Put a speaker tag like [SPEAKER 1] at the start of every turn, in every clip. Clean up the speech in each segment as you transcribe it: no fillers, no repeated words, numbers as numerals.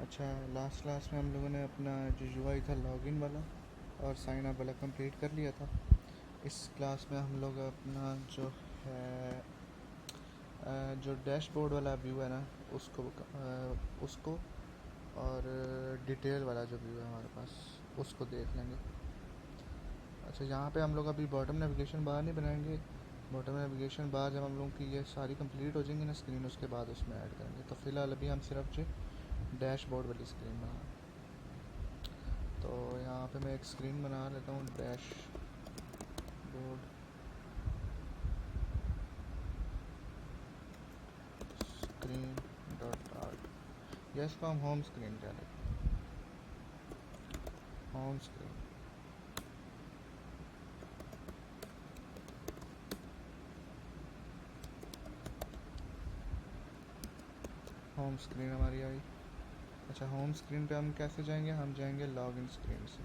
[SPEAKER 1] अच्छा, last class में हम लोगों ने अपना जो यूआई था लॉगिन वाला और साइन अप वाला कंप्लीट कर लिया था। इस क्लास में हम लोग अपना जो है जो डैशबोर्ड वाला व्यू है ना उसको और डिटेल वाला जो व्यू है हमारे पास उसको देख लेंगे। अच्छा, यहाँ पे हम लोग अभी बॉटम नेविगेशन बार नहीं बनाएंगे। बॉटम नेविगेशन बार जब हम लोग की ये सारी कंप्लीट हो जाएंगी ना स्क्रीन, उसके बाद उसमें ऐड करेंगे। तो फिलहाल अभी हम सिर्फ जो डैशबोर्ड वाली स्क्रीन बना, तो यहाँ पे मैं एक स्क्रीन बना लेता हूँ डैशबोर्ड स्क्रीन डॉट आर्ट, या इसको हम होम स्क्रीन कह लेते हैं। होम स्क्रीन, होम स्क्रीन हमारी आई। अच्छा, होम स्क्रीन पे हम कैसे जाएंगे? हम जाएंगे लॉगिन स्क्रीन से।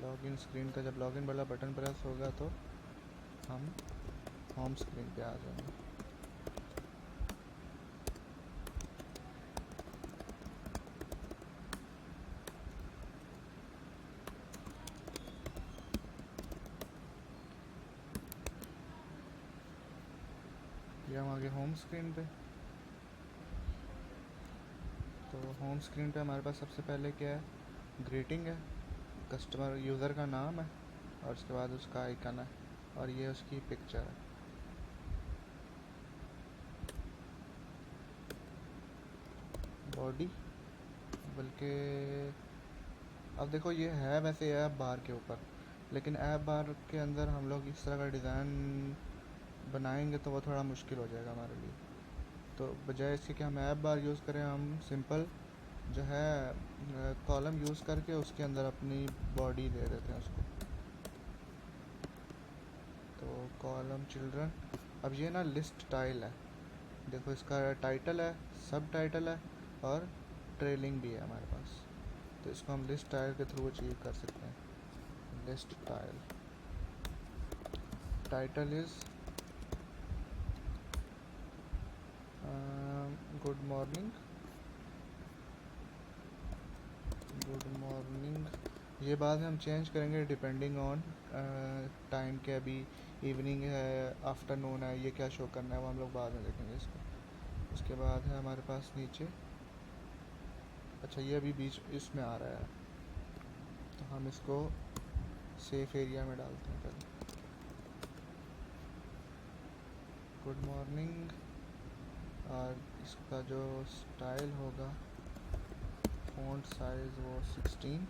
[SPEAKER 1] लॉगिन स्क्रीन का जब लॉगिन वाला बटन प्रेस होगा तो हम होम स्क्रीन पे आ जाएंगे। ये हम आगे होम स्क्रीन पे। तो होम स्क्रीन पे हमारे पास सबसे पहले क्या है? ग्रीटिंग है, कस्टमर यूज़र का नाम है और उसके बाद उसका आइकन है और ये उसकी पिक्चर है। बॉडी, बल्कि अब देखो ये है वैसे ऐप बार के ऊपर, लेकिन ऐप बार के अंदर हम लोग इस तरह का डिज़ाइन बनाएंगे तो वो थोड़ा मुश्किल हो जाएगा हमारे लिए। तो बजाय इसके कि हम ऐप बार यूज़ करें, हम सिंपल जो है कॉलम यूज़ करके उसके अंदर अपनी बॉडी दे देते हैं उसको। तो कॉलम चिल्ड्रन, अब ये ना लिस्ट टाइल है, देखो इसका टाइटल है, सब टाइटल है और ट्रेलिंग भी है हमारे पास। तो इसको हम लिस्ट टाइल के थ्रू अचीव कर सकते हैं। List tile, title is good morning, good morning. ये बाद में हम चेंज करेंगे डिपेंडिंग ऑन टाइम के। अभी इवनिंग है, आफ्टरनून है, ये क्या शो करना है वो हम लोग बाद में देखेंगे इसको। उसके बाद है हमारे पास नीचे, अच्छा ये अभी बीच इसमें आ रहा है, तो हम इसको सेफ एरिया में डालते हैं पहले। गुड मॉर्निंग, और इसका जो स्टाइल होगा, फ़ॉन्ट साइज़ वो 16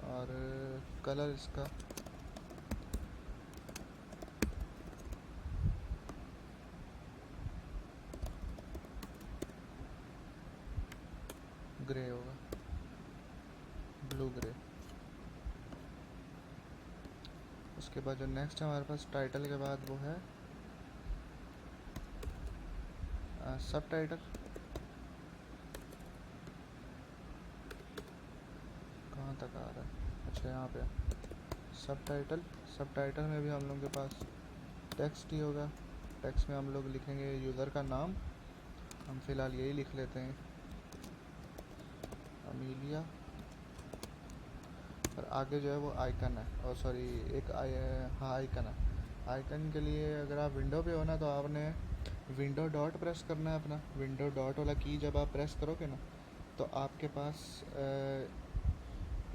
[SPEAKER 1] और कलर इसका ग्रे होगा, ब्लू ग्रे। उसके बाद जो नेक्स्ट हमारे पास टाइटल के बाद वो है सब टाइटल। कहाँ तक आ रहा है? अच्छा यहाँ पे सब टाइटल। सब टाइटल में भी हम लोग के पास टेक्स्ट ही होगा। टेक्स्ट में हम लोग लिखेंगे यूज़र का नाम, हम फ़िलहाल यही लिख लेते हैं, अमीलिया। और आगे जो है वो आइकन है, और सॉरी एक हाँ आइकन है। आइकन के लिए अगर आप विंडो पे हो ना तो आपने विंडो डॉट प्रेस करना है अपना। विंडो डॉट वाला की जब आप प्रेस करोगे ना तो आपके पास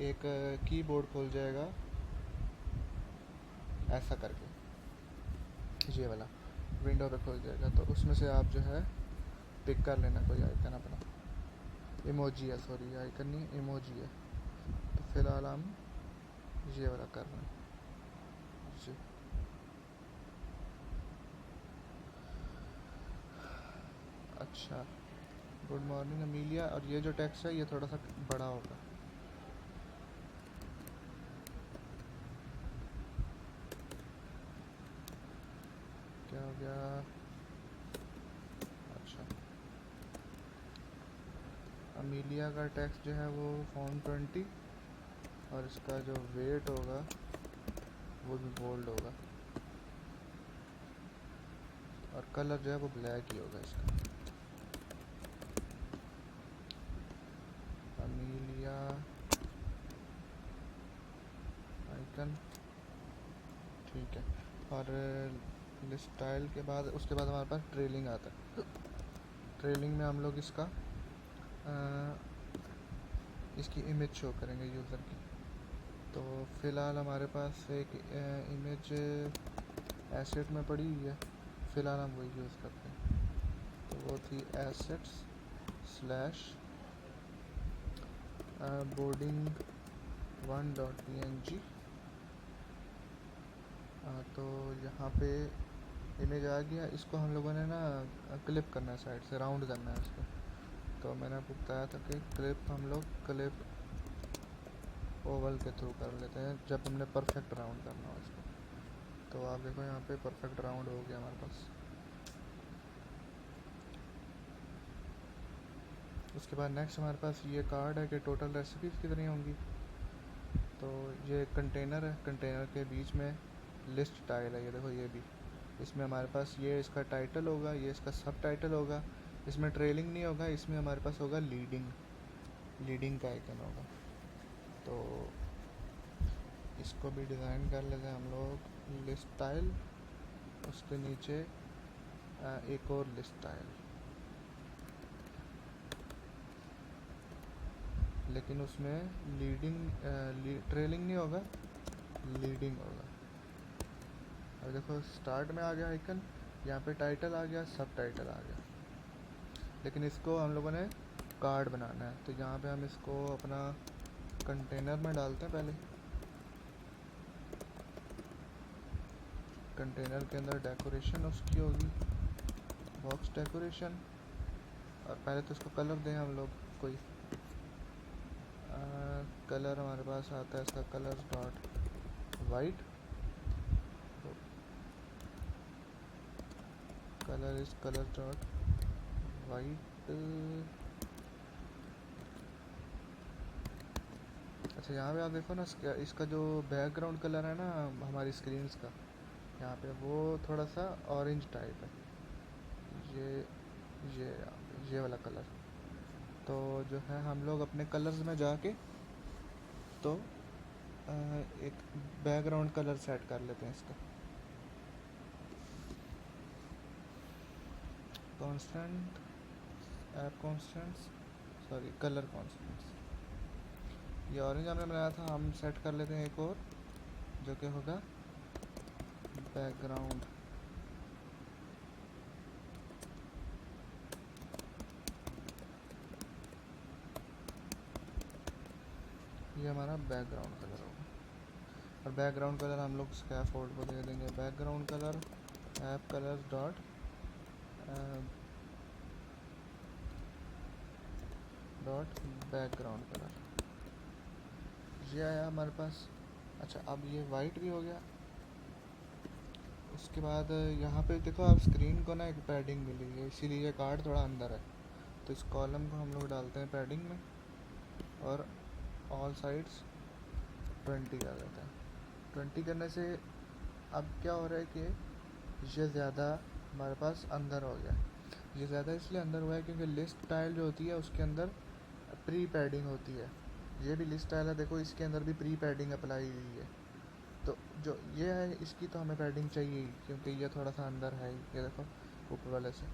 [SPEAKER 1] एक कीबोर्ड खुल जाएगा ऐसा करके, ये वाला विंडो पे खुल जाएगा। तो उसमें से आप जो है पिक कर लेना कोई आइकन अपना। इमोजी है, सॉरी आइकन नहीं इमोजी है। तो फिलहाल हम ये वाला कर रहे हैं जी। अच्छा, गुड मॉर्निंग अमीलिया, और ये जो टेक्स्ट है ये थोड़ा सा बड़ा होगा। क्या हो गया? अच्छा, अमीलिया का टेक्स्ट जो है वो फ़ॉन्ट 20 और इसका जो वेट होगा वो भी बोल्ड होगा, और कलर जो है वो ब्लैक ही होगा इसका। और लिस्ट स्टाइल के बाद उसके बाद हमारे पास ट्रेलिंग आता है। ट्रेलिंग में हम लोग इसकी इमेज शो करेंगे यूज़र की। तो फ़िलहाल हमारे पास एक इमेज एसेट में पड़ी हुई है, फ़िलहाल हम वही यूज़ करते हैं। तो वो थी एसेट्स स्लैश बोर्डिंग 1.png। तो यहाँ पे इमेज आ गया। इसको हम लोगों ने ना क्लिप करना है, साइड से राउंड करना है इसको। तो मैंने आपको बताया था कि क्लिप हम लोग क्लिप ओवल के थ्रू कर लेते हैं जब हमने परफेक्ट राउंड करना हो इसको। तो आप देखो यहाँ पे परफेक्ट राउंड हो गया हमारे पास। उसके बाद नेक्स्ट हमारे पास ये कार्ड है कि टोटल रेसिपीज़ कितनी होंगी। तो ये कंटेनर है, कंटेनर के बीच में लिस्ट टाइल है, ये देखो ये भी। इसमें हमारे पास ये इसका टाइटल होगा, ये इसका सब टाइटल होगा। इसमें ट्रेलिंग नहीं होगा, इसमें हमारे पास होगा लीडिंग का आइकन होगा। तो इसको भी डिज़ाइन कर लेते हैं हम लोग। लिस्ट टाइल, उसके नीचे एक और लिस्ट टाइल, लेकिन उसमें ट्रेलिंग नहीं होगा, लीडिंग होगा। अब देखो स्टार्ट में आ गया आइकन, यहाँ पे टाइटल आ गया, सब टाइटल आ गया। लेकिन इसको हम लोगों ने कार्ड बनाना है। तो यहाँ पे हम इसको अपना कंटेनर में डालते हैं। पहले कंटेनर के अंदर डेकोरेशन उसकी होगी बॉक्स डेकोरेशन। और पहले तो इसको कलर दें हम लोग कोई कलर। हमारे पास आता है इसका colour dot white. Colour is colour dot white. अच्छा यहाँ पे आप देखो ना, इसका जो बैकग्राउंड कलर है ना हमारी स्क्रीन का, यहाँ पे वो थोड़ा सा ऑरेंज टाइप है। ये वाला कलर। तो जो है हम लोग अपने कलर्स में जाके तो एक बैकग्राउंड कलर सेट कर लेते हैं इसका। Constant app constants, sorry colour constants. ये ऑरेंज हमने बनाया था, हम सेट कर लेते हैं एक और जो कि होगा बैकग्राउंड। ये हमारा बैकग्राउंड कलर होगा। और बैकग्राउंड कलर हम लोग स्कैफोल्ड को दे देंगे background colour app colour dot background colour. ये आया हमारे पास। अच्छा अब ये वाइट भी हो गया। उसके बाद यहाँ पे देखो आप स्क्रीन को ना एक पैडिंग मिली है, इसीलिए ये कार्ड थोड़ा अंदर है। तो इस कॉलम को हम लोग डालते हैं पैडिंग में और ऑल साइड्स 20 कर देते हैं। 20 करने से अब क्या हो रहा है कि ये ज़्यादा हमारे पास अंदर हो गया। ये ज़्यादा इसलिए अंदर हुआ है क्योंकि लिस्ट टाइल जो होती है उसके अंदर प्री पैडिंग होती है। ये भी लिस्ट टाइल है, देखो इसके अंदर भी प्री पैडिंग अप्लाई हुई है। तो जो ये है इसकी तो हमें पैडिंग चाहिए ही, क्योंकि ये थोड़ा सा अंदर है। ये देखो ऊपर वाले से।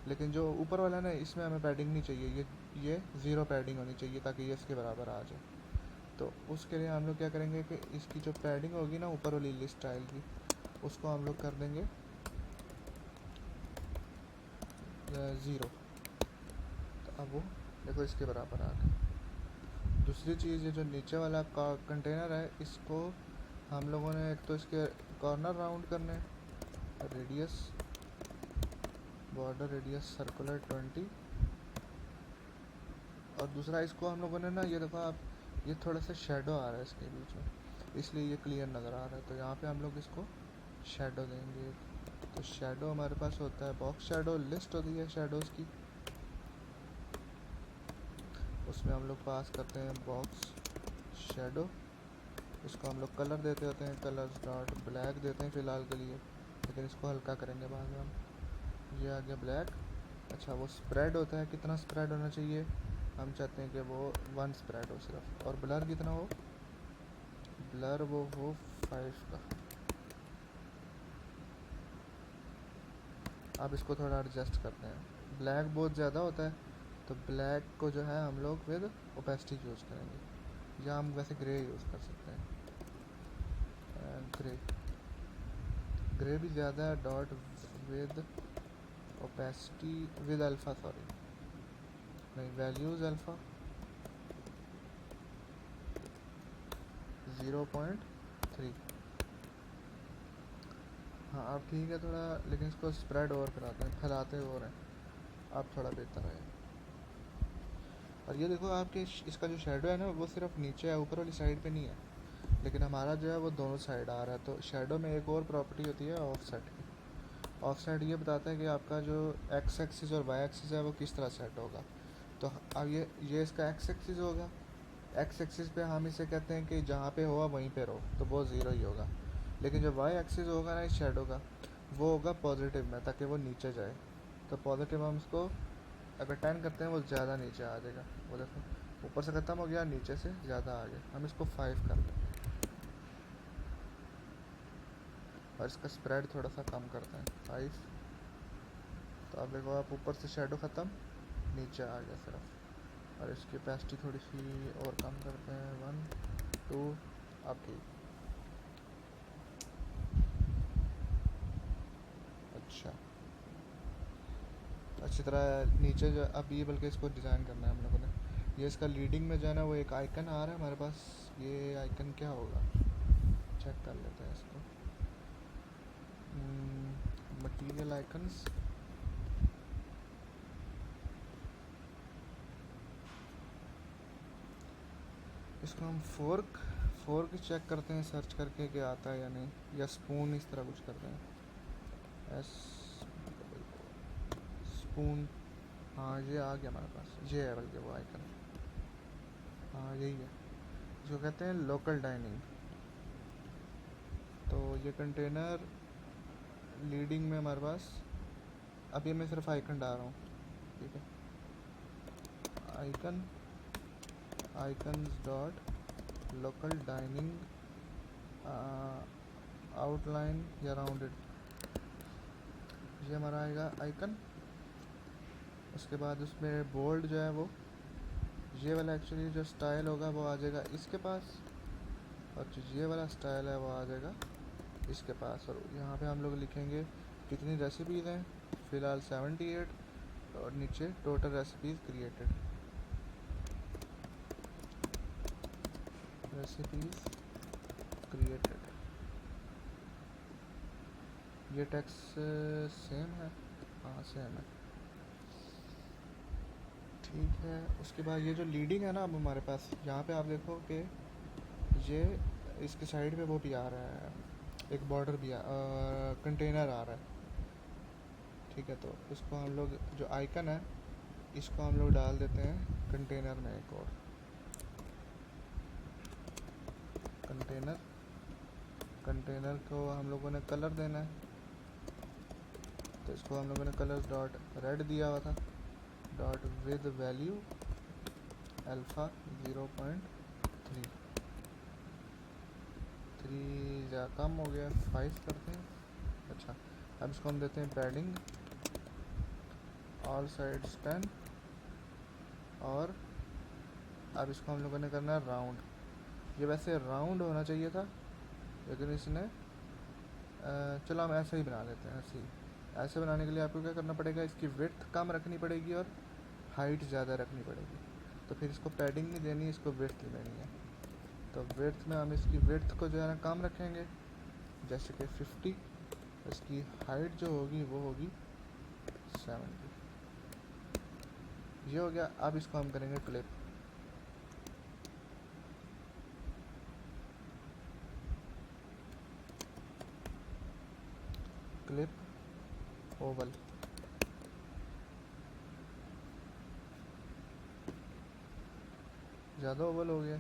[SPEAKER 1] लेकिन जो ऊपर वाला ना इसमें हमें पैडिंग नहीं चाहिए, ये ज़ीरो पैडिंग होनी चाहिए ताकि ये इसके बराबर आ जाए। तो उसके लिए हम लोग क्या करेंगे कि इसकी जो पैडिंग होगी ना ऊपर वाली लिस्ट टाइल की, उसको हम लोग कर देंगे 0। तो अब वो देखो इसके बराबर आ गया। दूसरी चीज़ ये जो नीचे वाला कंटेनर है, इसको हम लोगों ने एक तो इसके कॉर्नर राउंड करने, रेडियस बॉर्डर रेडियस सर्कुलर 20। और दूसरा इसको हम लोगों ने ना ये देखो आप, ये थोड़ा सा शेडो आ रहा है इसके बीच में, इसलिए ये क्लियर नज़र आ रहा है। तो यहाँ पे हम लोग इसको शेडो देंगे। तो शेडो हमारे पास होता है बॉक्स शेडो, लिस्ट होती है शेडोज़ की, उसमें हम लोग पास करते हैं बॉक्स शेडो। इसको हम लोग कलर देते होते हैं, कलर्स डॉट ब्लैक देते हैं फ़िलहाल के लिए, लेकिन इसको हल्का करेंगे बाद में हम। ये आ गया ब्लैक। अच्छा वो स्प्रेड होता है, कितना स्प्रेड होना चाहिए, हम चाहते हैं कि वो 1 स्प्रेड हो सिर्फ। और ब्लर कितना हो, ब्लर वो हो 5 का। अब इसको थोड़ा एडजस्ट करते हैं। ब्लैक बहुत ज़्यादा होता है, तो ब्लैक को जो है हम लोग विद ओपेसिटी यूज़ करेंगे, या हम वैसे ग्रे यूज़ कर सकते हैं। ग्रे ग्रे भी ज़्यादा है। Dot with opacity with alpha, sorry नहीं, वैल्यूज़ अल्फ़ा 0.3। हाँ अब ठीक है थोड़ा, लेकिन इसको स्प्रेड और कराते हैं, फैलाते और हैं, अब थोड़ा बेहतर है। और ये देखो आपके इसका जो शेडो है ना, वो सिर्फ नीचे है, ऊपर वाली साइड पे नहीं है, लेकिन हमारा जो है वो दोनों साइड आ रहा है। तो शेडो में एक और प्रॉपर्टी होती है ऑफसेट की। ऑफसेट ये बताता है कि आपका जो एक्स एक्सिस और वाई एक्सिस है वो किस तरह सेट होगा। तो अब ये इसका एक्स एक्सिस होगा। एक्स एक्सिस पे हम इसे कहते हैं कि जहाँ पे होगा वहीं पे रहो, तो वो ज़ीरो ही होगा। लेकिन जो वाई एक्सिस होगा ना इस शेडो का, वो होगा पॉजिटिव में, ताकि वो नीचे जाए। तो पॉजिटिव हम इसको अगर 10 करते हैं वो ज़्यादा नीचे आ जाएगा। वो देखो ऊपर से ख़त्म हो गया, नीचे से ज़्यादा आ गया। हम इसको 5 कर दें और इसका स्प्रेड थोड़ा सा कम करते हैं 5। तो अब देखो आप ऊपर से शेडो ख़त्म, नीचे आ गया सिर्फ। और इसकी कैपेसिटी थोड़ी सी और कम करते हैं 1 2। अब ठीक। अच्छा अच्छी तरह नीचे जो अब ये, बल्कि इसको डिज़ाइन करना है हम लोगों ने। ये इसका लीडिंग में जो है ना वो एक आइकन आ रहा है हमारे पास। ये आइकन क्या होगा, चेक कर लेते हैं इसको। मटीरियल आइकन्स, इसको हम फोर्क फोर्क चेक करते हैं सर्च करके कि आता है या नहीं, या स्पून इस तरह कुछ करते हैं। एस स्पून, हाँ ये आ गया हमारे पास, ये है बल्कि वो आइकन। हाँ यही है, जो कहते हैं लोकल डाइनिंग। तो ये कंटेनर लीडिंग में हमारे पास, अभी मैं सिर्फ आइकन डाल रहा हूँ, ठीक है। Icon icons dot local dining outline या राउंडेड, ये हमारा आएगा आइकन। उसके बाद उसमें बोल्ड जो है वो, ये वाला एक्चुअली जो स्टाइल होगा वो आ जाएगा इसके पास, और जो ये वाला स्टाइल है वो आ जाएगा इसके पास। और यहाँ पे हम लोग लिखेंगे कितनी रेसिपीज़ हैं, फ़िलहाल 78, और नीचे total recipes created, recipes created. ये टेक्स्ट सेम है, हाँ सेम है, ठीक है। उसके बाद ये जो लीडिंग है ना अब हमारे पास, यहाँ पे आप देखो कि ये इसके साइड पे वो भी आ रहा है, एक बॉर्डर भी कंटेनर आ रहा है, ठीक है। तो इसको हम लोग जो आइकन है इसको हम लोग डाल देते हैं कंटेनर में। एक और कंटेनर, कंटेनर को हम लोगों ने कलर देना है, तो इसको हम लोगों ने कलर डॉट रेड दिया हुआ था, डॉट विद वैल्यू अल्फ़ा 0.3, 3 कम हो गया, 5 करते हैं। अच्छा अब इसको हम देते हैं पैडिंग ऑल साइड्स 10, और अब इसको हम लोगों ने करना है राउंड। ये वैसे राउंड होना चाहिए था, लेकिन इसने चलो हम ऐसे ही बना लेते हैं। ऐसे ही, ऐसे बनाने के लिए आपको क्या करना पड़ेगा, इसकी विड्थ कम रखनी पड़ेगी और हाइट ज़्यादा रखनी पड़ेगी। तो फिर इसको पैडिंग नहीं देनी, इसको विड्थ देनी है। तो विड्थ में हम इसकी विड्थ को जो है ना कम रखेंगे, जैसे कि 50। इसकी हाइट जो होगी वो होगी 70। ये हो गया। अब इसको हम करेंगे क्लिप। क्लिप ओवल, ज़्यादा ओवल हो गया,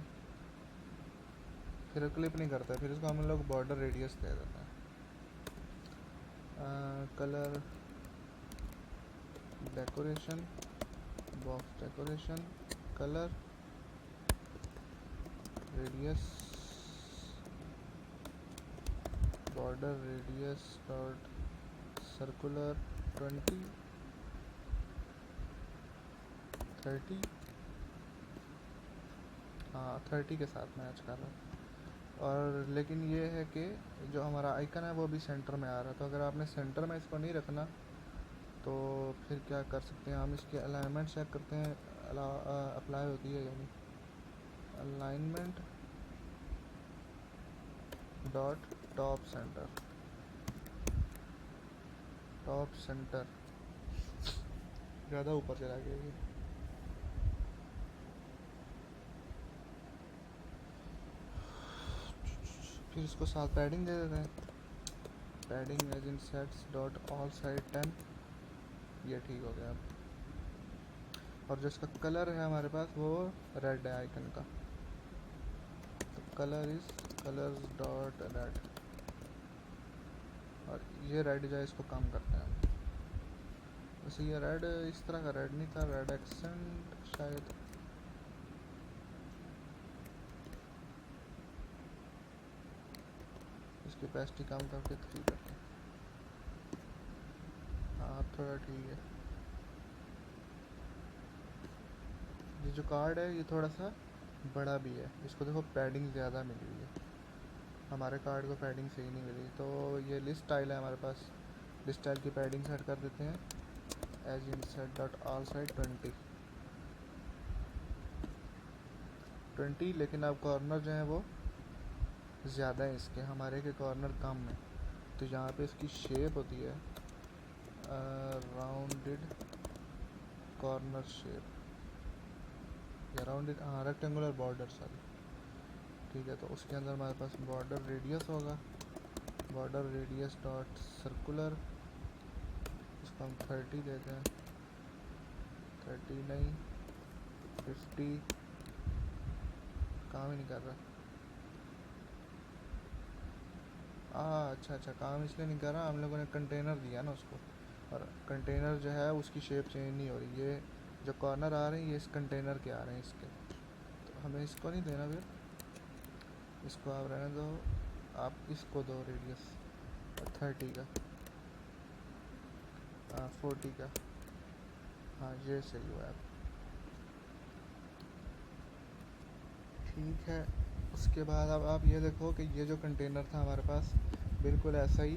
[SPEAKER 1] फिर क्लिप नहीं करता, फिर इसको हम लोग बॉर्डर रेडियस दे देते हैं। Colour decoration, box decoration, colour radius, border radius dot circular 20 30, हाँ 30 के साथ मैच कर रहा है। और लेकिन ये है कि जो हमारा आइकन है वो भी सेंटर में आ रहा है, तो अगर आपने सेंटर में इसको नहीं रखना तो फिर क्या कर सकते हैं हम, इसके अलाइनमेंट चेक करते हैं। अप्लाई होती है यानी alignment dot top centre, top centre ज़्यादा ऊपर चला गया ये। फिर इसको साथ पैडिंग दे देते हैं, padding edge insets dot all side 10, ये ठीक हो गया अब। और जो इसका कलर है हमारे पास वो रेड है आइकन का, तो colour is colours dot red, और ये रेड जो है इसको कम करते हैं हम। वैसे ये रेड इस तरह का रेड नहीं था, रेड एक्सेंट शायद, इसकी कैपेसिटी कम करके 3 करते हैं। हाँ थोड़ा ठीक है। ये जो कार्ड है ये थोड़ा सा बड़ा भी है, इसको देखो पैडिंग ज़्यादा मिली हुई है, हमारे कार्ड को पैडिंग सही नहीं मिली। तो ये लिस्ट स्टाइल है हमारे पास, लिस्ट स्टाइल की पैडिंग सेट कर देते हैं edge insets dot all side 20, लेकिन अब कॉर्नर जो है वो ज़्यादा है इसके, हमारे के कॉर्नर कम है। तो यहाँ पे इसकी शेप होती है राउंडेड कॉर्नर शेप, या राउंडेड, हाँ रेक्टेंगुलर बॉर्डर सॉरी, ठीक है। तो उसके अंदर हमारे पास बॉर्डर रेडियस होगा, बॉर्डर रेडियस डॉट सर्कुलर, इसको हम 30 देते हैं, 30 नहीं 50, काम ही नहीं कर रहा। अच्छा काम इसलिए नहीं कर रहा, हम लोगों ने कंटेनर दिया ना उसको, और कंटेनर जो है उसकी शेप चेंज नहीं हो रही। ये जो कॉर्नर आ रहे हैं ये इस कंटेनर के आ रहे हैं इसके, तो हमें इसको नहीं देना, फिर इसको आप रहने दो, आप इसको दो रेडियस 30 का, 40 का, हाँ ये सही हुआ है। ठीक है, उसके बाद अब आप ये देखो कि ये जो कंटेनर था हमारे पास बिल्कुल ऐसा ही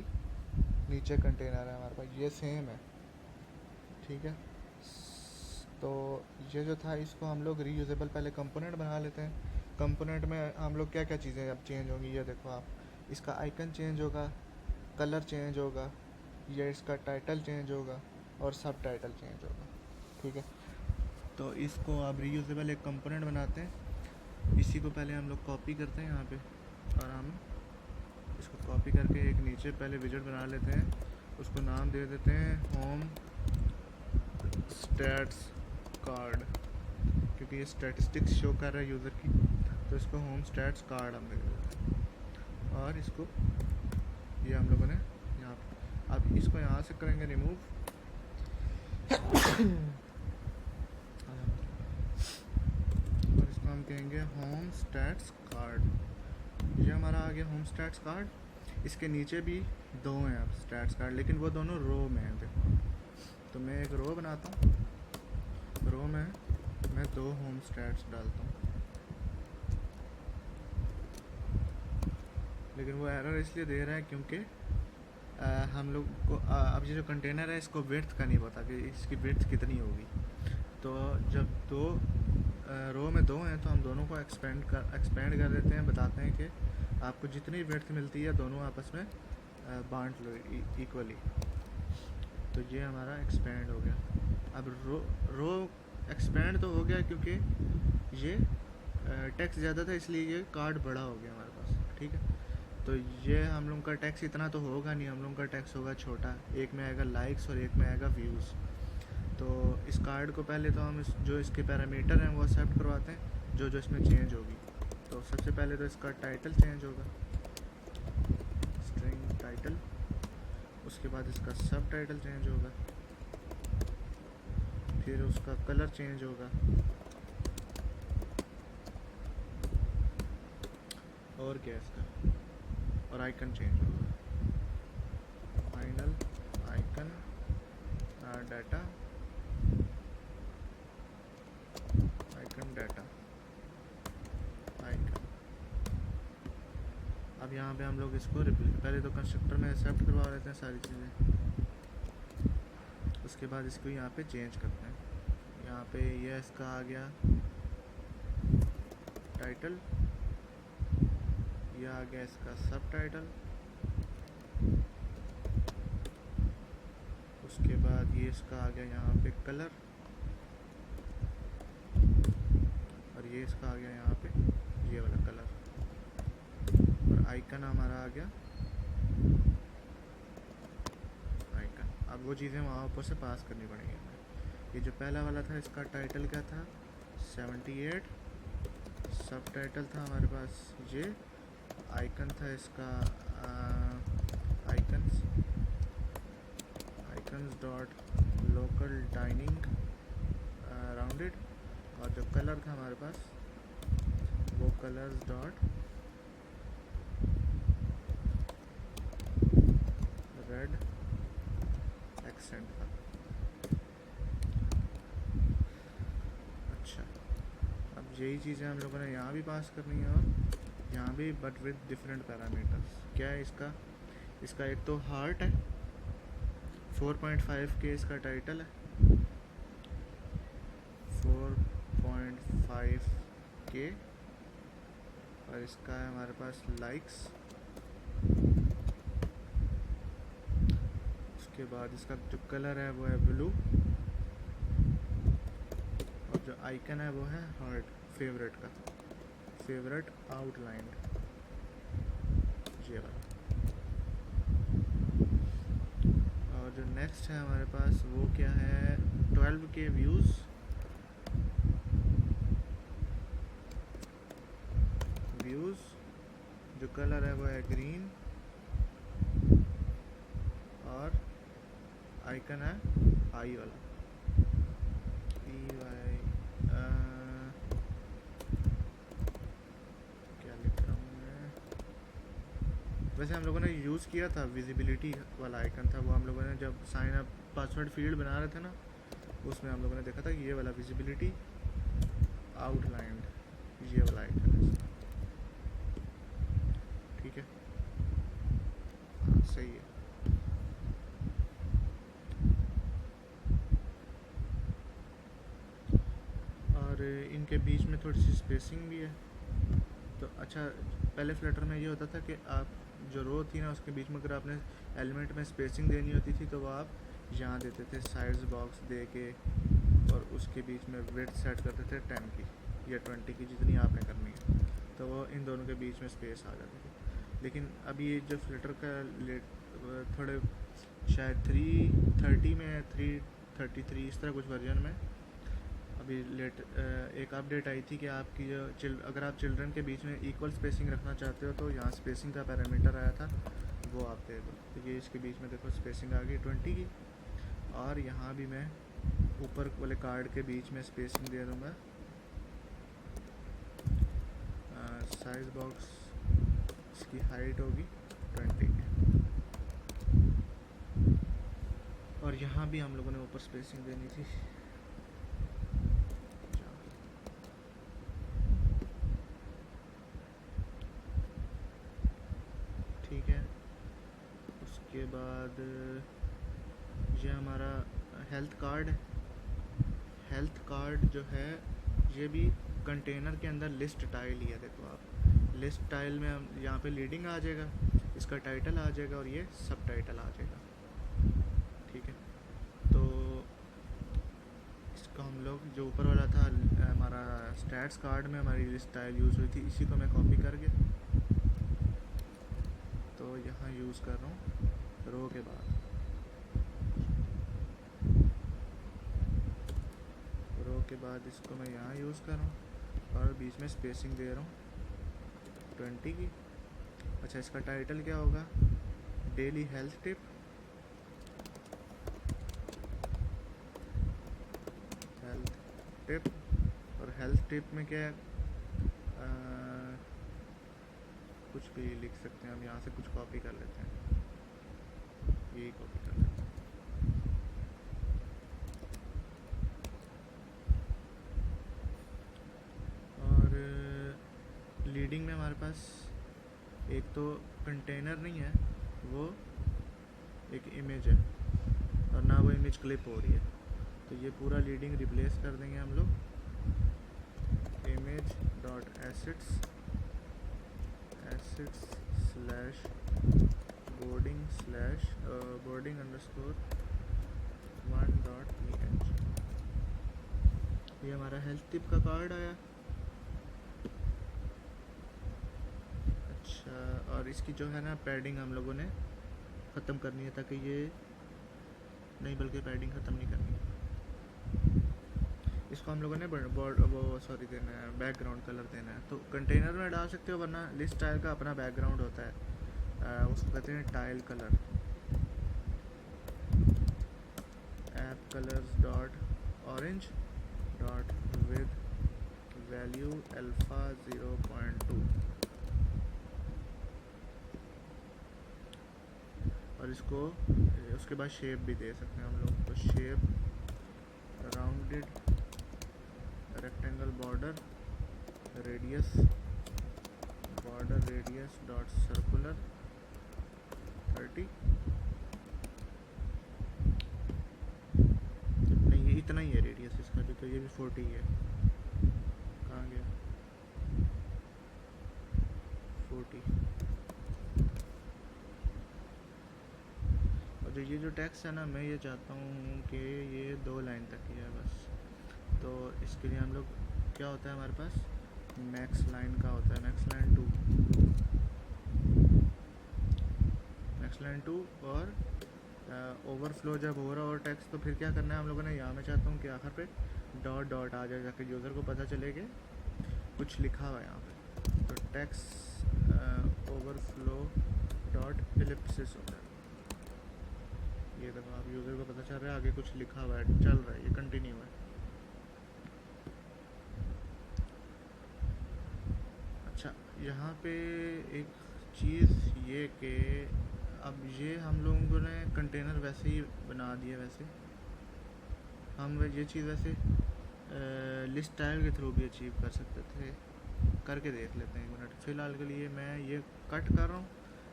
[SPEAKER 1] नीचे कंटेनर है हमारे पास, ये सेम है, ठीक है। तो ये जो था इसको हम लोग रीयूजेबल पहले कंपोनेंट बना लेते हैं। कंपोनेंट में हम लोग क्या क्या चीज़ें अब चेंज होंगी, ये देखो आप, इसका आइकन चेंज होगा, कलर चेंज होगा, ये इसका टाइटल चेंज होगा, और सब टाइटल चेंज होगा, ठीक है। तो इसको आप रीयूजेबल एक कंपोनेंट बनाते हैं, इसी को पहले हम लोग कॉपी करते हैं यहाँ पे, और हम इसको कॉपी करके एक नीचे पहले विजेट बना लेते हैं, उसको नाम दे देते हैं होम स्टैट्स कार्ड, क्योंकि ये स्टैटिस्टिक्स शो कर रहा है यूज़र की, तो इसको होम स्टैट्स कार्ड हम दे देते हैं। और इसको ये हम लोगों ने यहाँ पे, अब इसको यहाँ से करेंगे रिमूव, और इसको हम कहेंगे होम स्टैट्स कार्ड। ये हमारा आ गया होम स्टैट्स कार्ड। इसके नीचे भी दो हैं अब स्टैट्स कार्ड, लेकिन वो दोनों रो में हैं, देखो। तो मैं एक रो बनाता हूँ, रो में मैं 2 होम स्टैट्स डालता हूँ, लेकिन वो एरर इसलिए दे रहा है क्योंकि हम लोग को अब ये जो कंटेनर है इसको विड्थ का नहीं पता कि इसकी विड्थ कितनी होगी। तो जब दो रो में 2 हैं तो हम दोनों को एक्सपेंड कर देते हैं, बताते हैं कि आपको जितनी विड्थ मिलती है दोनों आपस में बांट लो इक्वली। तो ये हमारा एक्सपेंड हो गया। अब रो एक्सपेंड तो हो गया क्योंकि ये टैक्स ज़्यादा था, इसलिए ये कार्ड बड़ा हो गया हमारे पास, ठीक है। तो ये हम लोग का टैक्स इतना तो होगा नहीं, हम लोग का टैक्स होगा छोटा, एक में आएगा लाइक्स और एक में आएगा व्यूज़। तो इस कार्ड को पहले तो हम जो इसके पैरामीटर हैं वो एक्सेप्ट करवाते हैं, जो इसमें चेंज होगी। तो सबसे पहले तो इसका टाइटल चेंज होगा, स्ट्रिंग टाइटल, उसके बाद इसका सब टाइटल चेंज होगा, फिर उसका कलर चेंज होगा, और क्या इसका, और आइकन चेंज होगा, final icon data icon data icon. अब यहाँ पे हम लोग इसको पहले तो कंस्ट्रक्टर में एक्सेप्ट करवा लेते हैं सारी चीज़ें, उसके बाद इसको यहाँ पे चेंज करते हैं। यहाँ पे ये इसका आ गया टाइटल, ये आ गया इसका सब टाइटल, उसके बाद ये इसका आ गया यहाँ पे कलर, और ये इसका आ गया यहाँ पे ये वाला कलर, और आइकन हमारा आ गया आइकन। अब वो चीज़ें वहाँ ऊपर से पास करनी पड़ेंगी हमें। ये जो पहला वाला था इसका टाइटल क्या था 78, सब टाइटल था हमारे पास ये, आइकन था इसका icons dot local dining rounded, और जो कलर था हमारे पास वो कलर्स डॉट रेड एक्सेंट था। अच्छा, अब यही चीज़ें हम लोगों ने यहाँ भी पास करनी है, और यहाँ भी, बट विद डिफरेंट पैरामीटर्स। क्या है इसका एक तो हार्ट है, 4.5 के इसका टाइटल है, 4.5 के, और इसका है हमारे पास लाइक्स, उसके बाद इसका जो कलर है वो है ब्लू, और जो आइकन है वो है हार्ट, फेवरेट का, फेवरेट आउटलाइन ये वाला। और जो नेक्स्ट है हमारे पास वो क्या है 12 के व्यूज़, जो कलर है वो है ग्रीन, और आइकन है आई वाला, क्या लिख रहा हूँ मैं, वैसे हम लोगों ने यूज़ किया था विजिबिलिटी वाला आइकन था, वो हम लोगों ने जब साइन अप पासवर्ड फील्ड बना रहे थे ना, उसमें हम लोगों ने देखा था कि ये वाला विजिबिलिटी आउटलाइन ये वाला आइकन है इसका। ठीक है, हाँ सही है। और इनके बीच में थोड़ी सी स्पेसिंग भी है। तो अच्छा, पहले फ्लटर में ये होता था कि आप जो रो थी ना उसके बीच में अगर आपने एलिमेंट में स्पेसिंग देनी होती थी तो वो आप यहाँ देते थे साइड्स बॉक्स दे के, और उसके बीच में विड्थ सेट करते थे 10 की या 20 की, जितनी आपने करनी है, तो वो इन दोनों के बीच में स्पेस आ जाती थी। लेकिन अभी ये जो फ्लटर का थोड़े शायद 330 में 333 इस तरह कुछ वर्जन में अभी एक अपडेट आई थी कि आपकी जो अगर आप चिल्ड्रन के बीच में इक्वल स्पेसिंग रखना चाहते हो तो यहाँ स्पेसिंग का पैरामीटर आया था, वो आप दे दो। तो ये इसके बीच में देखो स्पेसिंग आ गई 20 की, और यहाँ भी मैं ऊपर वाले कार्ड के बीच में स्पेसिंग दे दूँगा, साइज बॉक्स इसकी हाइट होगी 20 की, और यहाँ भी हम लोगों ने ऊपर स्पेसिंग देनी थी। ठीक है, उसके बाद ये हमारा हेल्थ कार्ड है। हेल्थ कार्ड जो है ये भी कंटेनर के अंदर लिस्ट टाइल ही है। देखो आप लिस्ट टाइल में हम यहाँ पे लीडिंग आ जाएगा, इसका टाइटल आ जाएगा, और ये सब टाइटल आ जाएगा। ठीक है, तो इसको हम लोग जो ऊपर वाला था हमारा स्टैट्स कार्ड में हमारी लिस्ट टाइल यूज़ हुई थी, इसी को मैं कॉपी करके तो यहाँ यूज़ कर रहा हूँ रो के बाद, रो के बाद इसको मैं यहाँ यूज़ कर रहा हूँ और बीच में स्पेसिंग दे रहा हूँ 20 की। अच्छा, इसका टाइटल क्या होगा, डेली हेल्थ टिप, और हेल्थ टिप में क्या कुछ भी लिख सकते हैं हम, यहाँ से कुछ कॉपी कर लेते हैं, यही कॉपी कर लेते हैं। लीडिंग में हमारे पास एक तो कंटेनर नहीं है, वो एक इमेज है और ना वो इमेज क्लिप हो रही है। तो ये पूरा लीडिंग रिप्लेस कर देंगे हम लोग image dot assets slash boarding underscore 1.png। ये हमारा हेल्थ टिप का कार्ड आया। अच्छा, और इसकी जो है ना पैडिंग हम लोगों ने ख़त्म करनी है, ताकि ये नहीं बल्कि पैडिंग ख़त्म नहीं करनी है। इसको हम लोगों ने देना है, बैकग्राउंड कलर देना है। तो कंटेनर में डाल सकते हो, वरना लिस्ट स्टाइल का अपना बैकग्राउंड होता है, उसको कहते हैं tile colour. App colours dot orange dot with value alpha 0.2 और इसको उसके बाद शेप भी दे सकते हैं हम लोग। तो shape rounded rectangle border radius dot circular 30। नहीं, ये इतना ही है रेडियस इसका भी, तो ये भी 40 है। कहाँ गया 40। और ये जो टेक्स्ट है ना, मैं ये चाहता हूँ कि ये 2 लाइन तक ही है बस। तो इसके लिए हम लोग क्या होता है हमारे पास, मैक्स लाइन का होता है, मैक्स लाइन 2 और ओवरफ्लो जब हो रहा हो टेक्स्ट, तो फिर क्या करना है हम लोगों ने, यहाँ मैं चाहता हूँ कि आखिर पे डॉट डॉट आ जाए, ताकि यूज़र को पता चले कि कुछ लिखा हुआ है यहाँ पे। तो टेक्स्ट ओवरफ्लो डॉट एलिप्सिस होता है। ये देखो, आप यूज़र को पता चल रहा है आगे कुछ लिखा हुआ है, चल रहा है, ये कंटिन्यू है। अच्छा, यहाँ पे एक चीज़ ये कि अब ये हम लोगों ने कंटेनर वैसे ही बना दिया, वैसे हम ये चीज़ वैसे लिस्ट स्टाइल के थ्रू भी अचीव कर सकते थे। करके देख लेते हैं 1 मिनट। फ़िलहाल के लिए मैं ये कट कर रहा हूँ,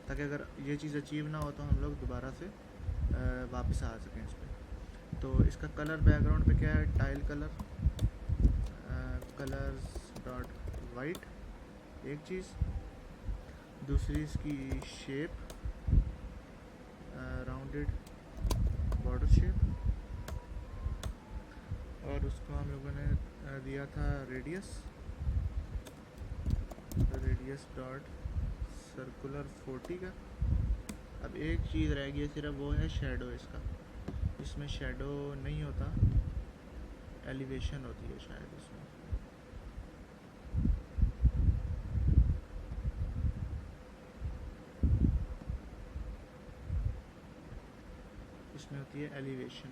[SPEAKER 1] ताकि अगर ये चीज़ अचीव ना हो तो हम लोग दोबारा से वापस आ सकें इस पर। तो इसका कलर बैकग्राउंड पे क्या है, tile colour colours dot white एक चीज़। दूसरी इसकी शेप राउंडेड बॉर्डर शेप, और उसको हम लोगों ने दिया था रेडियस डॉट सर्कुलर 40 का। अब एक चीज़ रह गई है सिर्फ, वो है शेडो। इसमें शेडो नहीं होता, एलिवेशन होती है शायद इसमें होती है एलिवेशन।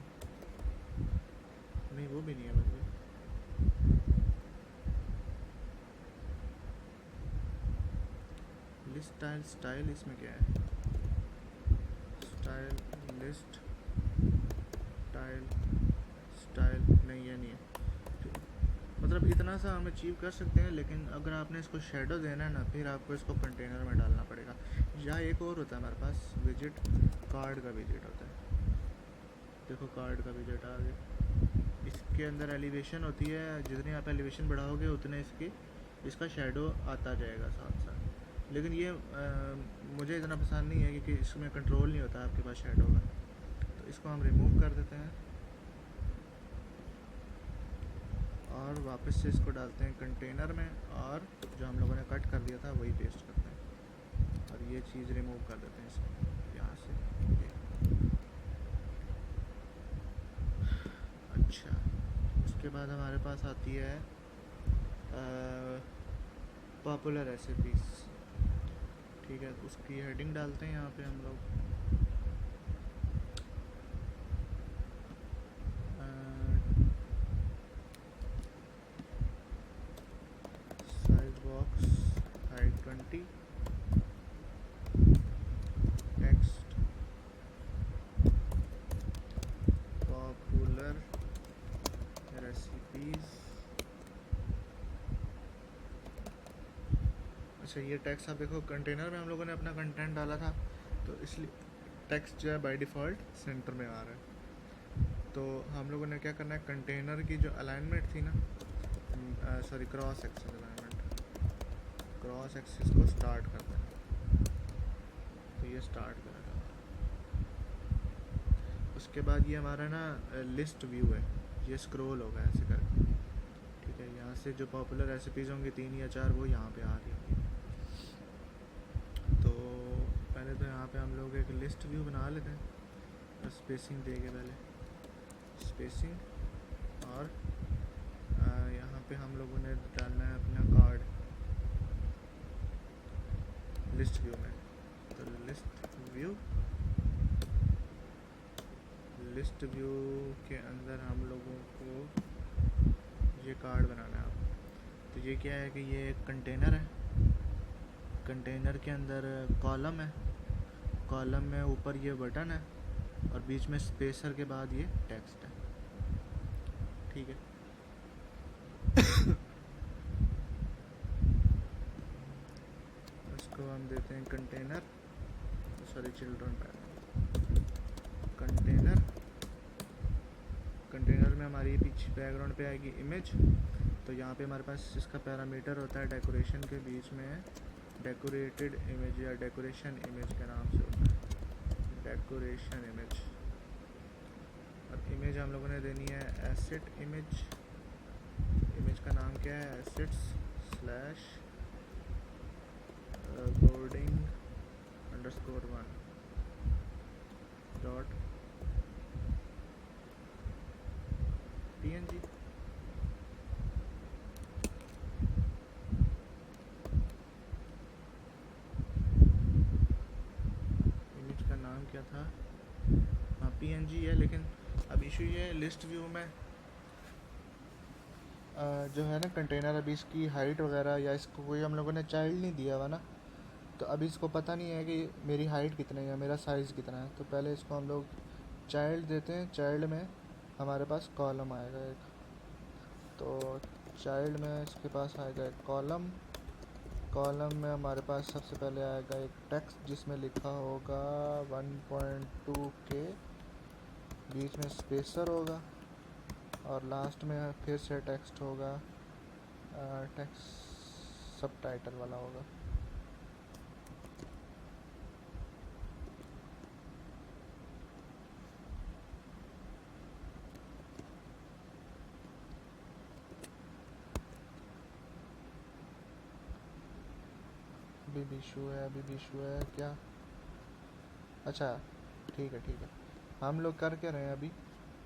[SPEAKER 1] नहीं, वो भी नहीं है बल्कि लिस्ट स्टाइल इसमें क्या है, लिस्ट स्टाइल नहीं, ये नहीं है। मतलब इतना सा हम अचीव कर सकते हैं, लेकिन अगर आपने इसको शेडो देना है ना, फिर आपको इसको कंटेनर में डालना पड़ेगा। या एक और होता है हमारे पास विजिट, कार्ड का विजिट होता है। देखो, कार्ड का विजिट आ गया। इसके अंदर एलिवेशन होती है, जितनी आप एलिवेशन बढ़ाओगे उतने इसका शेडो आता जाएगा साथ साथ। लेकिन ये मुझे इतना पसंद नहीं है, क्योंकि इसमें कंट्रोल नहीं होता आपके पास शेडो का। तो इसको हम रिमूव कर देते हैं और वापस से इसको डालते हैं कंटेनर में, और जो हम लोगों ने कट कर दिया था वही पेस्ट करते हैं, और ये चीज़ रिमूव कर देते हैं इसमें यहाँ से। अच्छा, उसके बाद हमारे पास आती है पॉपुलर रेसिपीज़। ठीक है, उसकी हेडिंग डालते हैं यहाँ पे हम लोग size box height 20, text popular recipes. अच्छा ये टेक्स्ट आप देखो, कंटेनर में हम लोगों ने अपना कंटेंट डाला था, तो इसलिए टेक्स्ट जो है बाय डिफ़ॉल्ट सेंटर में आ रहा है। तो हम लोगों ने क्या करना है, कंटेनर की जो अलाइनमेंट थी ना, sorry cross axis alignment, cross axis को स्टार्ट कर देना। तो ये स्टार्ट करेगा। उसके बाद ये हमारा ना लिस्ट व्यू है, ये स्क्रॉल होगा ऐसे करके, ठीक है। यहाँ से जो पॉपुलर रेसिपीज़ होंगी 3 या 4 वो यहाँ पे आ रही होंगी। तो पहले तो यहाँ पे हम लोग एक लिस्ट व्यू बना लेते हैं, स्पेसिंग दे के पहले स्पेसिंग, और यहाँ पे हम लोगों ने डालना है अपना कार्ड लिस्ट व्यू में। तो लिस्ट व्यू के अंदर हम लोगों को ये कार्ड बनाना है अब। तो ये क्या है कि ये एक कंटेनर है, कंटेनर के अंदर कॉलम है, कॉलम में ऊपर ये बटन है, और बीच में स्पेसर के बाद ये टेक्स्ट है, ठीक है। इसको हम देते हैं container, sorry children container. Container में हमारी पीछे बैकग्राउंड पे आएगी इमेज। तो यहाँ पे हमारे पास इसका पैरामीटर होता है डेकोरेशन के बीच में, डेकोरेटेड इमेज या डेकोरेशन इमेज के नाम से होता है, डेकोरेशन इमेज। और इमेज हम लोगों ने देनी है एसेट इमेज। इमेज का नाम क्या है, assets slash boarding underscore 1 dot png। Image का नाम क्या था, हाँ png है। लेकिन अब इशू ये है लिस्ट व्यू में जो है ना कंटेनर, अभी इसकी हाइट वगैरह या इसको कोई हम लोगों ने चाइल्ड नहीं दिया हुआ ना, तो अभी इसको पता नहीं है कि मेरी हाइट कितनी है, मेरा साइज़ कितना है। तो पहले इसको हम लोग चाइल्ड देते हैं। चाइल्ड में हमारे पास कॉलम आएगा एक, तो चाइल्ड में इसके पास आएगा एक कॉलम। कॉलम में हमारे पास सबसे पहले आएगा एक टेक्स्ट जिसमें लिखा होगा 1.2 के, बीच में स्पेसर होगा, और लास्ट में फिर से टेक्स्ट होगा, टेक्स्ट सब टाइटल वाला होगा। अभी भी इशू है क्या, अच्छा ठीक है ठीक है। हम लोग कर क्या रहे हैं अभी,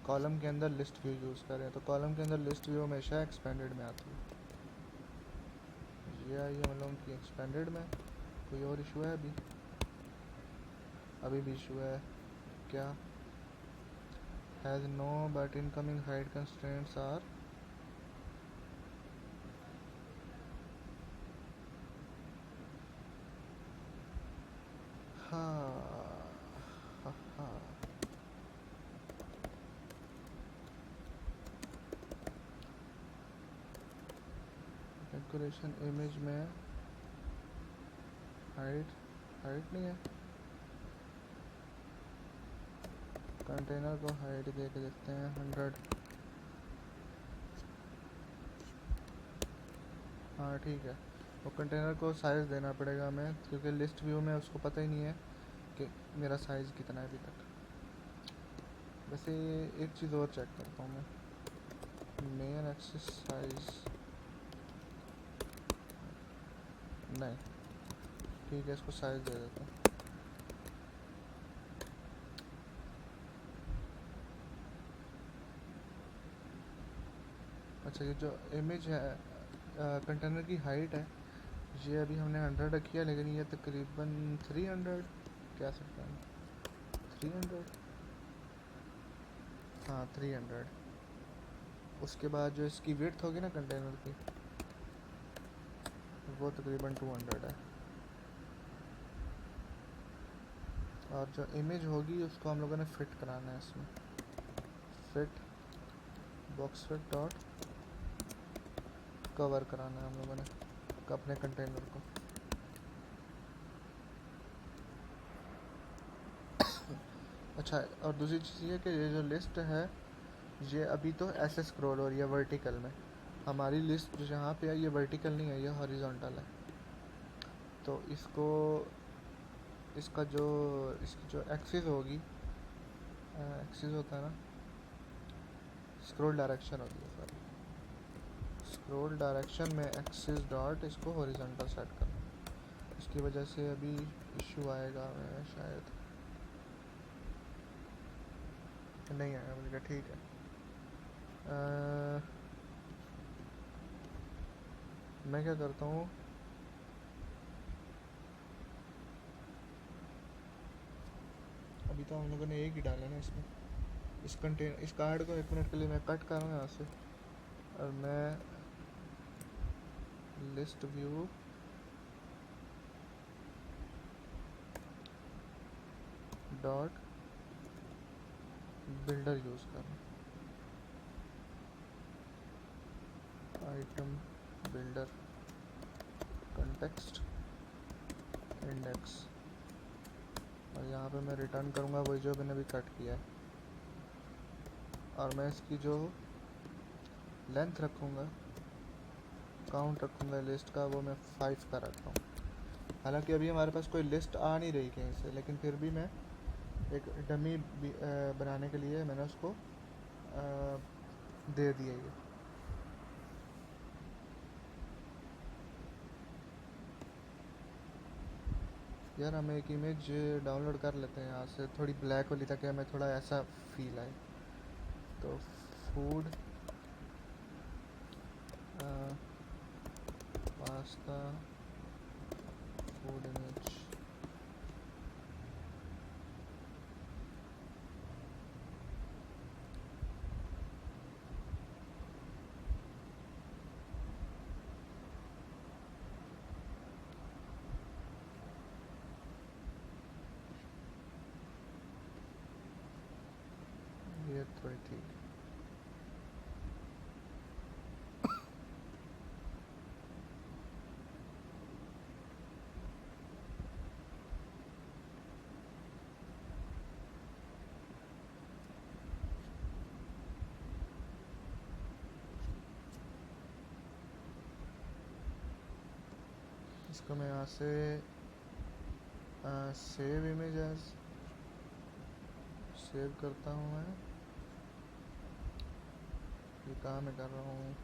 [SPEAKER 1] कॉलम के अंदर लिस्ट व्यू यूज़ कर रहे हैं। तो कॉलम के अंदर लिस्ट व्यू हमेशा एक्सपेंडेड में आती है, ये आई हम लोगों की एक्सपेंडेड में। कोई और इशू है अभी भी इशू है क्या, has no but incoming height constraints are, हाँ डेकोरेशन इमेज में हाइट नहीं है। कंटेनर को हाइट दे के देखते हैं 100। हाँ ठीक है, वो कंटेनर को साइज़ देना पड़ेगा हमें, क्योंकि लिस्ट व्यू में उसको पता ही नहीं है कि मेरा साइज़ कितना है अभी तक। वैसे एक चीज़ और चेक करता हूँ मैं, मेन एक्सिस साइज़ नहीं, ठीक है इसको साइज़ दे देते हैं। अच्छा ये जो इमेज है कंटेनर की हाइट है, ये अभी हमने 100 रखी है, लेकिन ये तकरीबन 300 कह सकते हैं, 300, हाँ 300। उसके बाद जो इसकी विड्थ होगी ना कंटेनर की, वो तकरीबन 200 है। और जो इमेज होगी उसको हम लोगों ने फिट कराना है इसमें, fit box fit dot cover कराना है हम लोगों ने अपने कंटेनर को। अच्छा, और दूसरी चीज़ ये कि ये जो लिस्ट है ये अभी तो ऐसे स्क्रॉल हो रही है वर्टिकल में। हमारी लिस्ट जो यहाँ पे है ये वर्टिकल नहीं है, ये हॉरिजॉन्टल है। तो इसको इसकी जो एक्सिस होगी, एक्सिस होता है ना, स्क्रॉल डायरेक्शन होती है, सॉरी, स्क्रॉल डायरेक्शन में एक्सिस डॉट इसको हॉरिजॉन्टल सेट करना। इसकी वजह से अभी इशू आएगा, मैं शायद नहीं आया, मुझे कहा ठीक है। मैं क्या करता हूँ, अभी तो हम लोगों ने एक ही डाला ना इसमें, इस कार्ड को 1 मिनट के लिए मैं कट कर रहा हूँ यहाँ से, और मैं list view dot builder use कर रहा हूँ, आइटम बिल्डर कंटेक्स्ट इंडेक्स, और यहाँ पे मैं रिटर्न करूँगा वही जो मैंने अभी कट किया है। और मैं इसकी जो लेंथ रखूँगा, काउंट रखूँगा लिस्ट का, वो मैं 5 का रखता हूँ। हालांकि अभी हमारे पास कोई लिस्ट आ नहीं रही कहीं से, लेकिन फिर भी मैं एक डमी बनाने के लिए मैंने उसको दे दिया ये। यार हम एक इमेज डाउनलोड कर लेते हैं यहाँ से, थोड़ी ब्लैक वाली, ताकि हमें थोड़ा ऐसा फील आए। तो फूड पास्ता फूड इमेज, ये थोड़ी ठीक है। इसको मैं यहाँ से सेव इमेज एज सेव करता हूँ मैं। ये कहाँ मैं कर रहा हूँ,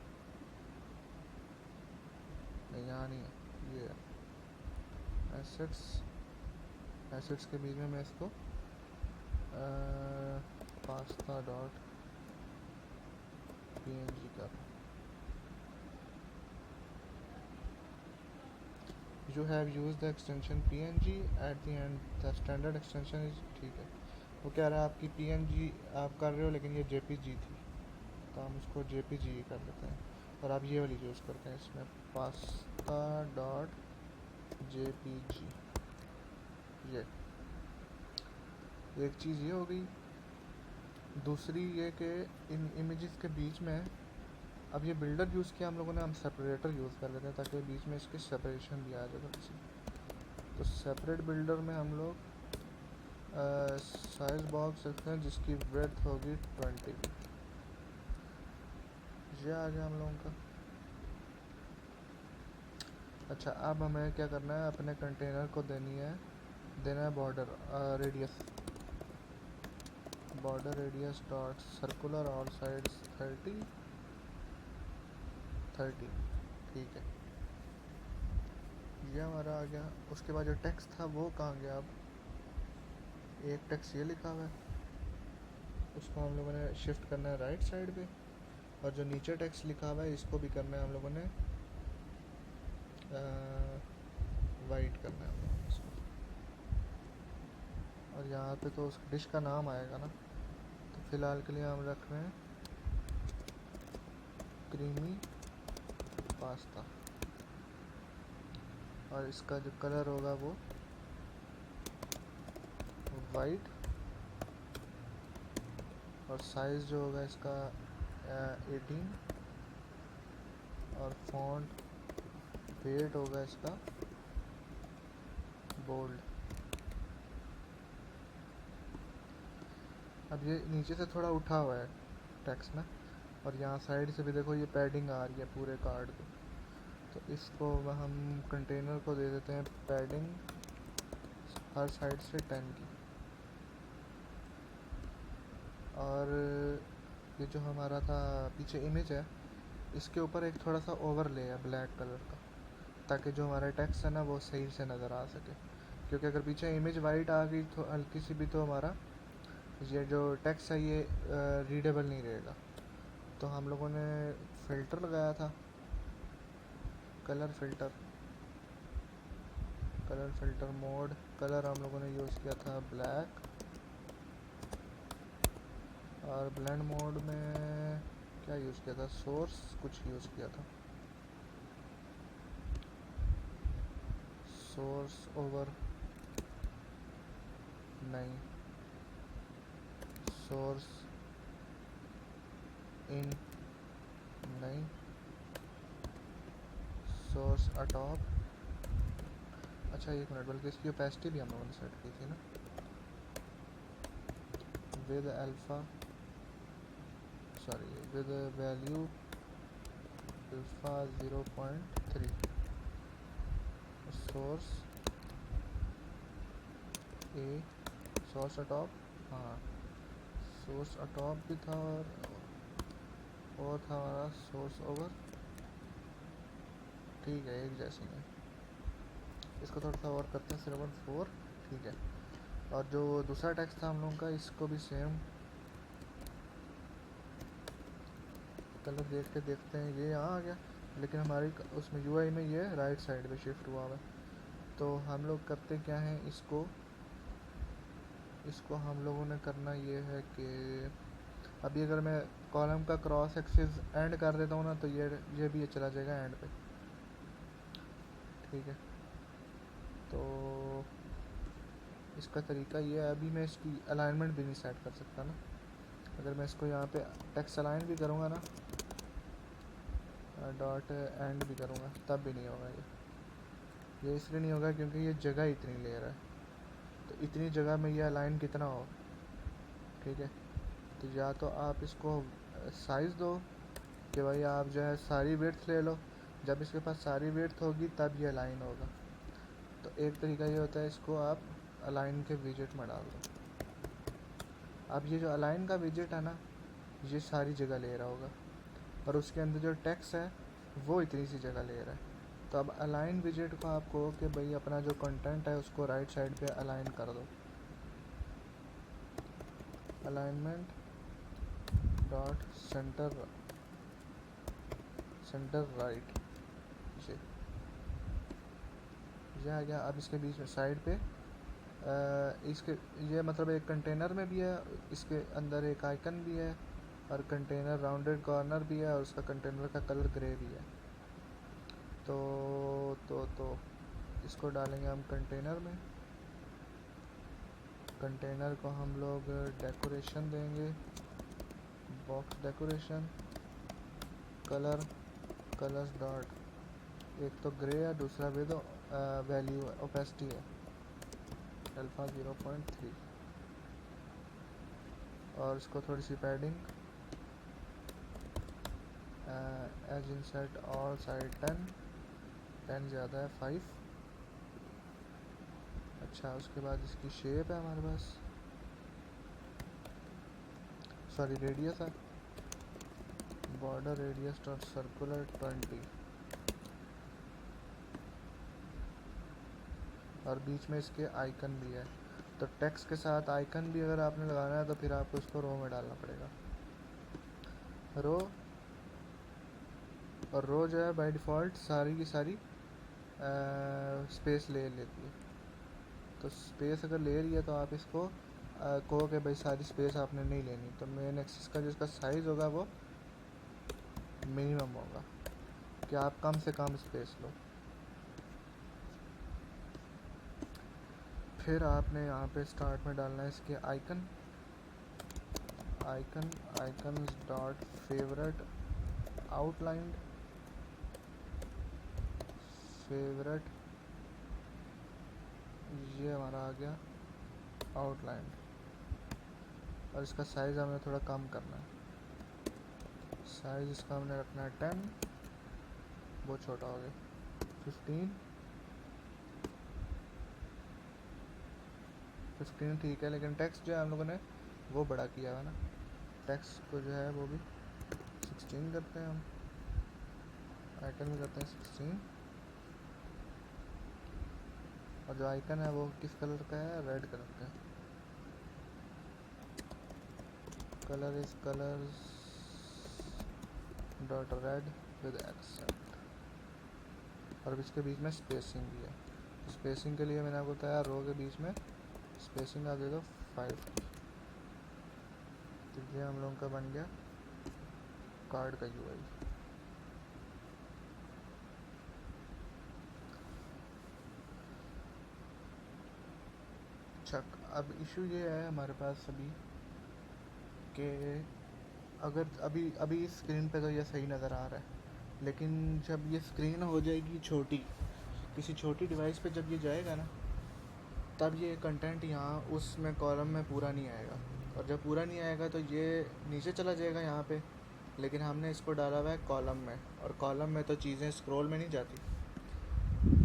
[SPEAKER 1] नहीं यहाँ नहीं है, ये एसेट्स के बीच में मैं इसको पास्ता डॉट png कर रहा हूँ। You have used the extension png at the end, the standard extension is, ठीक है। वो कह रहा है आपकी png आप कर रहे हो, लेकिन ये jpg थी, तो हम उसको jpg कर लेते हैं, और आप ये वाली यूज़ करते हैं इसमें, पास्ता डॉट jpg। ये एक चीज़ ये हो गई। दूसरी ये कि इन इमेजेस के बीच में, अब ये बिल्डर यूज़ किया हम लोगों ने, हम सेपरेटर यूज़ कर लेते हैं ताकि बीच में इसकी सेपरेशन भी आ जाए थोड़ी सी। तो सेपरेट बिल्डर में हम लोग साइज बॉक्स रखते हैं जिसकी ब्रेड्थ होगी 20। ये आ गया हम लोगों का। अच्छा, अब हमें क्या करना है, अपने कंटेनर को देना है border radius dot circular all sides 30। ठीक है, ये हमारा आ गया। उसके बाद जो टेक्स्ट था वो कहाँ गया, अब एक टेक्स्ट ये लिखा हुआ है, उसको हम लोगों ने शिफ्ट करना है राइट साइड पे, और जो नीचे टेक्स्ट लिखा हुआ है इसको भी करना है हम लोगों ने वाइट करना है हम लोगों ने इसको। और यहाँ पे तो उस डिश का नाम आएगा ना, तो फ़िलहाल के लिए हम रख रहे हैं क्रीमी पास्ता, और इसका जो कलर होगा वो वाइट, और साइज़ जो होगा इसका 18, और फॉन्ट वेट होगा इसका बोल्ड। अब ये नीचे से थोड़ा उठा हुआ है टेक्स्ट ना, और यहाँ साइड से भी देखो ये पैडिंग आ रही है पूरे कार्ड पे। तो इसको हम कंटेनर को दे देते हैं पैडिंग हर साइड से 10 की। और ये जो हमारा था पीछे इमेज है, इसके ऊपर एक थोड़ा सा ओवरले है ब्लैक कलर का, ताकि जो हमारा टेक्स्ट है ना वो सही से नज़र आ सके। क्योंकि अगर पीछे इमेज वाइट आ गई तो हल्की सी भी, तो हमारा ये जो टेक्स्ट है ये रीडेबल नहीं रहेगा। तो हम लोगों ने फ़िल्टर लगाया था, कलर फ़िल्टर मोड। कलर हम लोगों ने यूज़ किया था ब्लैक, और ब्लेंड मोड में क्या यूज़ किया था, सोर्स कुछ यूज़ किया था, सोर्स ओवर नहीं, सोर्स इन नहीं, सोर्स अटॉप। अच्छा एक मिनट, बल्कि इसकी ओपेसिटी भी हम लोगों ने सेट की थी ना, with alpha, sorry with value alpha 0.3। Source A, source atop, हाँ सोर्स अटॉप भी था, और था हमारा सोर्स ओवर। ठीक है, एक जैसी है। इसको थोड़ा सा और करते हैं 0.4, ठीक है। और जो दूसरा टेक्स्ट था हम लोगों का, इसको भी सेम कलर देख के देखते हैं। ये यहाँ आ गया, लेकिन हमारी उसमें यूआई में ये राइट साइड पे शिफ्ट हुआ हुआ है। तो हम लोग करते क्या हैं, इसको हम लोगों ने करना ये है कि अभी अगर मैं कॉलम का क्रॉस एक्सिस एंड कर देता हूँ ना, तो ये भी ये चला जाएगा एंड पे, ठीक है। तो इसका तरीका ये है, अभी मैं इसकी अलाइनमेंट भी नहीं सेट कर सकता ना। अगर मैं इसको यहाँ पे टेक्स्ट अलाइन भी करूँगा ना, डॉट एंड भी करूँगा, तब भी नहीं होगा ये इसलिए नहीं होगा क्योंकि ये जगह इतनी ले रहा है। तो इतनी जगह में ये अलाइन कितना हो, ठीक है। तो या तो आप इसको साइज़ दो कि भाई आप जो है सारी विड्थ ले लो, जब इसके पास सारी विड्थ होगी तब ये अलाइन होगा। तो एक तरीका ये होता है, इसको आप अलाइन के विजेट में डाल दो। अब ये जो अलाइन का विजेट है ना, ये सारी जगह ले रहा होगा, और उसके अंदर जो टेक्स्ट है वो इतनी सी जगह ले रहा है। तो अब अलाइन विजेट को आप कहो कि भाई अपना जो कंटेंट है उसको राइट साइड पे अलाइन कर दो, अलाइनमेंट डॉट सेंटर राइट, ये आ गया। अब इसके बीच में साइड पे इसके ये मतलब एक कंटेनर में भी है, इसके अंदर एक आइकन भी है, और कंटेनर राउंडेड कॉर्नर भी है, और उसका कंटेनर का कलर ग्रे भी है। तो इसको डालेंगे हम कंटेनर में। कंटेनर को हम लोग डेकोरेशन देंगे, बॉक्स डेकोरेशन, कलर्स डॉट, एक तो ग्रे है, दूसरा विद वैल्यू ओपेसिटी है अल्फ़ा 0.3, और इसको थोड़ी सी padding, edge insert all side 10 ज़्यादा है 5। अच्छा उसके बाद इसकी शेप है हमारे पास, सॉरी रेडियस है, बॉर्डर रेडियस डॉट सर्कुलर 20, और बीच में इसके आइकन भी है। तो टेक्स्ट के साथ आइकन भी अगर आपने लगाना है तो फिर आपको इसको रो में डालना पड़ेगा, रो। और रो जो है बाय डिफ़ॉल्ट सारी की सारी स्पेस ले लेती है। तो स्पेस अगर ले रही है तो आप इसको कहो कि भाई सारी स्पेस आपने नहीं लेनी, तो मेन एक्सिस का जिसका साइज़ होगा वो मिनिमम होगा, कि आप कम से कम स्पेस लो। फिर आपने यहाँ पे स्टार्ट में डालना है इसके icon dot favourite outlined, favourite, ये हमारा आ गया आउटलाइन। और इसका साइज़ हमें थोड़ा कम करना है। साइज़ इसका हमने रखना है 10, बहुत छोटा हो गया, 15 ठीक है, लेकिन टेक्स्ट जो है हम लोगों ने वो बड़ा किया है ना, टेक्स्ट को जो है वो भी 16 करते हैं हम, आइकन भी करते हैं 16, और जो आइकन है वो किस कलर का है, रेड कलर का है। Colour is colours dot read with accent, और अब इसके बीच में स्पेसिंग भी है। स्पेसिंग के लिए मैंने आपको बताया रो के बीच में स्पेसिंग आप दे दो 5 की। तो ये हम लोगों का बन गया कार्ड का यूआई। अच्छा, अब इशू ये है हमारे पास अभी कि अगर अभी अभी स्क्रीन पे तो ये सही नज़र आ रहा है, लेकिन जब ये स्क्रीन हो जाएगी छोटी, किसी छोटी डिवाइस पे जब ये जाएगा ना, तब ये कंटेंट यहाँ उसमें कॉलम में पूरा नहीं आएगा, और जब पूरा नहीं आएगा तो ये नीचे चला जाएगा यहाँ पे, लेकिन हमने इसको डाला हुआ है कॉलम में, और कॉलम में तो चीज़ें स्क्रॉल में नहीं जाती,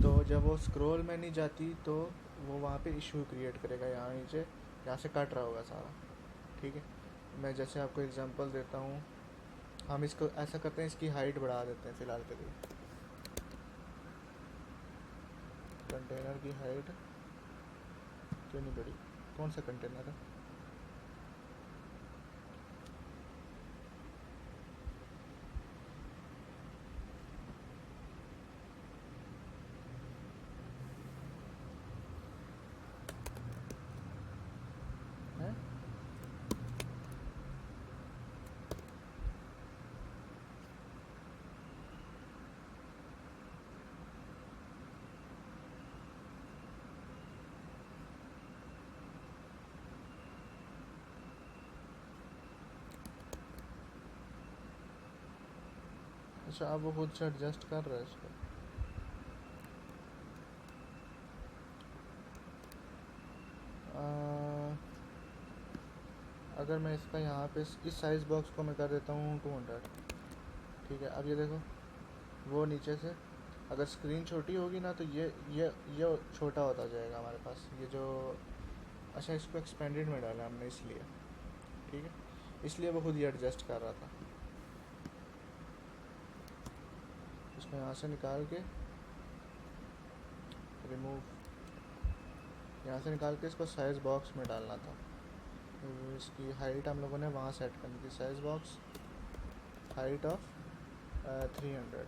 [SPEAKER 1] तो जब वो स्क्रॉल में नहीं जाती तो वो वहाँ पे इशू क्रिएट करेगा, यहाँ नीचे यहाँ से कट रहा होगा सारा। ठीक है, मैं जैसे आपको एग्जांपल देता हूँ, हम इसको ऐसा करते हैं, इसकी हाइट बढ़ा देते हैं फ़िलहाल के लिए। कंटेनर की हाइट क्यों नहीं बढ़ी, कौन सा कंटेनर है? है? अच्छा, अब वो खुद से एडजस्ट कर रहा है इसको। अगर मैं इसका यहाँ पे इस साइज़ बॉक्स को मैं कर देता हूँ 200, ठीक है। अब ये देखो, वो नीचे से अगर स्क्रीन छोटी होगी ना तो ये छोटा होता जाएगा हमारे पास, ये जो, अच्छा इसको एक्सपेंडेड में डाला हमने इसलिए, ठीक है, इसलिए वो खुद ही एडजस्ट कर रहा था। इसको यहाँ से निकाल के रिमूव, यहाँ से निकाल के इसको साइज़ बॉक्स में डालना था। इसकी हाइट हम लोगों ने वहाँ सेट करनी थी, साइज़ बॉक्स हाइट ऑफ 300,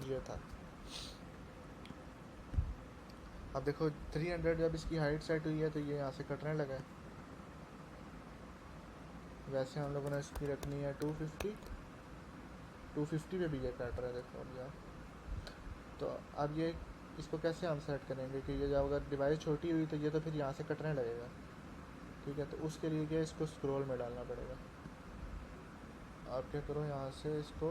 [SPEAKER 1] ये था। अब देखो 300 जब इसकी हाइट सेट हुई है तो ये यहाँ से कटने लगा है। वैसे हम लोगों ने इसकी रखनी है 250 पे भी ये कट रहा है, देखो अब यार। तो अब ये इसको कैसे हम सेट करेंगे कि ये जब अगर डिवाइस छोटी हुई तो ये तो फिर यहाँ से कटने लगेगा, ठीक है। तो उसके लिए क्या, इसको स्क्रॉल में डालना पड़ेगा। आप क्या करो, यहाँ से इसको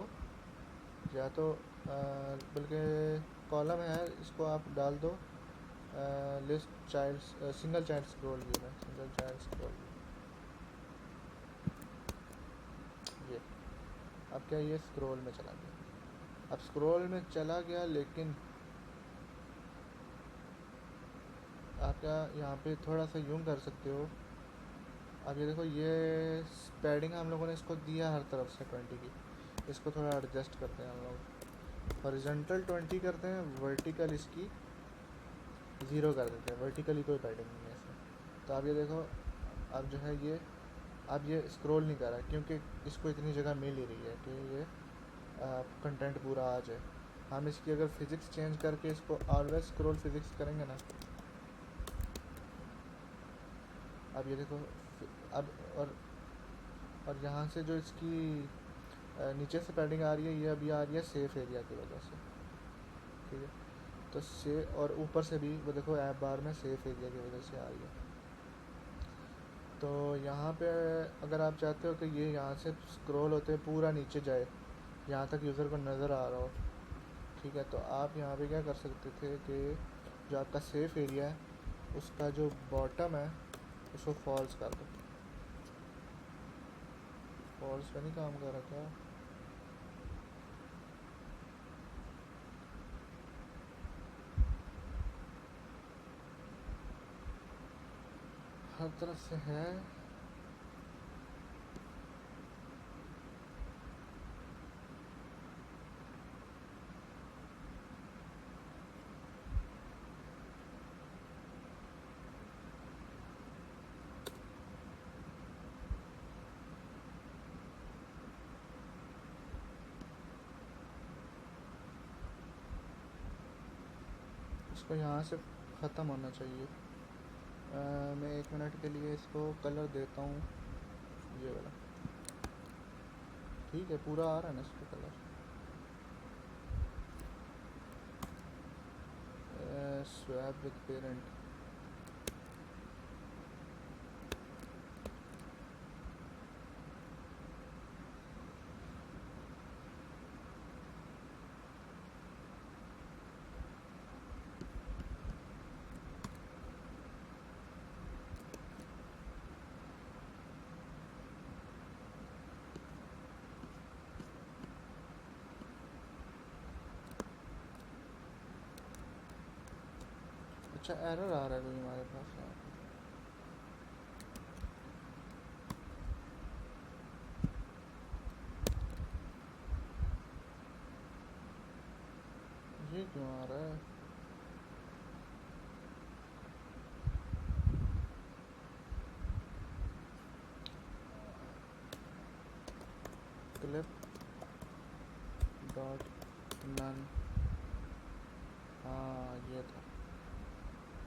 [SPEAKER 1] या तो बल्कि कॉलम है, इसको आप डाल दो list child, single child scroll view में, सिंगल चाइल्ड स्क्रॉल व्यू। ये अब क्या, ये स्क्रॉल में चला गया। अब स्क्रॉल में चला गया, लेकिन आप क्या यहाँ पे थोड़ा सा यूँ कर सकते हो। अब ये देखो, ये पैडिंग हम लोगों ने इसको दिया हर तरफ से 20 की, इसको थोड़ा एडजस्ट करते हैं हम लोग, हॉरिजॉन्टल 20 करते हैं, वर्टिकल इसकी 0 कर देते हैं, वर्टिकली कोई पैडिंग नहीं है इसमें। तो अब ये देखो, अब जो है ये, अब ये स्क्रॉल नहीं कर रहा क्योंकि इसको इतनी जगह मिल ही रही है कि ये कंटेंट पूरा आ जाए। हम इसकी अगर फिज़िक्स चेंज करके इसको ऑलवेज स्क्रॉल फिज़िक्स करेंगे ना, अब ये देखो, अब और यहाँ से जो इसकी नीचे से पैडिंग आ रही है, ये अभी आ रही है सेफ एरिया की वजह से, ठीक है। तो से और ऊपर से भी वो देखो ऐप बार में सेफ एरिया की वजह से आ रही है। तो यहाँ पे अगर आप चाहते हो कि ये यहाँ से स्क्रॉल होते पूरा नीचे जाए, यहाँ तक यूज़र को नज़र आ रहा हो, ठीक है, तो आप यहाँ पे क्या कर सकते थे कि जो आपका सेफ़ एरिया है उसका जो बॉटम है उसको फॉल्स कर दो। फॉल्स पे नहीं काम कर रहा क्या? हर तरफ से है। इसको यहाँ से ख़त्म होना चाहिए। मैं 1 मिनट के लिए इसको कलर देता हूँ, ये वाला। ठीक है, पूरा आ रहा है ना इसका कलर। Swap with parent. अच्छा, एरर आ रहा है कोई हमारे पास यहाँ पे। ये क्यों आ रहा है? Clip dot none. हाँ, ये था,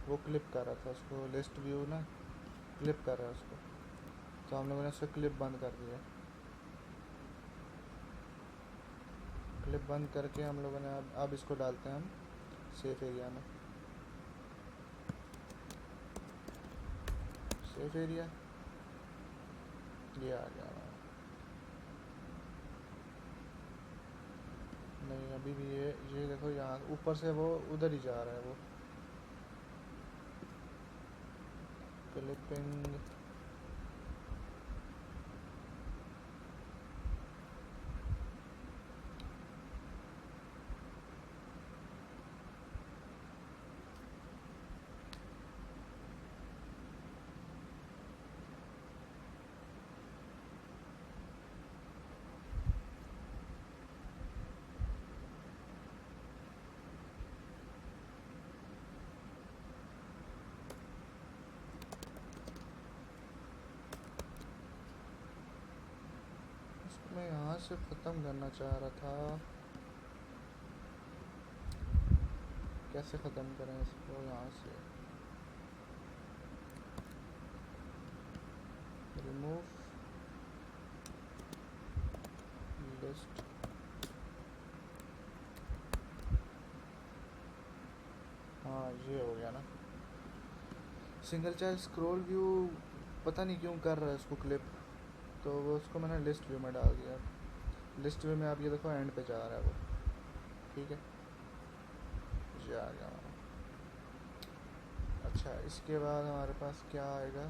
[SPEAKER 1] वो क्लिप कर रहा था उसको, लिस्ट व्यू ना क्लिप कर रहा है उसको, तो हम लोगों ने उसको क्लिप बंद कर दिया। क्लिप बंद करके हम लोगों ने अब इसको डालते हैं हम सेफ एरिया में। सेफ एरिया, ये आ गया। नहीं, अभी भी ये देखो, यहाँ ऊपर से वो उधर ही जा रहा है वो। क्लिपिंग, मैं यहाँ से ख़त्म करना चाह रहा था। कैसे ख़त्म करें इसको? यहाँ से रिमूव लिस्ट। हाँ, ये हो गया ना। सिंगल चाइल्ड स्क्रॉल व्यू पता नहीं क्यों कर रहा है उसको क्लिप, तो वो उसको मैंने लिस्ट व्यू में डाल दिया। लिस्ट व्यू में आप ये देखो एंड पे जा रहा है वो। ठीक है, ये आ गया हमारा। अच्छा, इसके बाद हमारे पास क्या आएगा?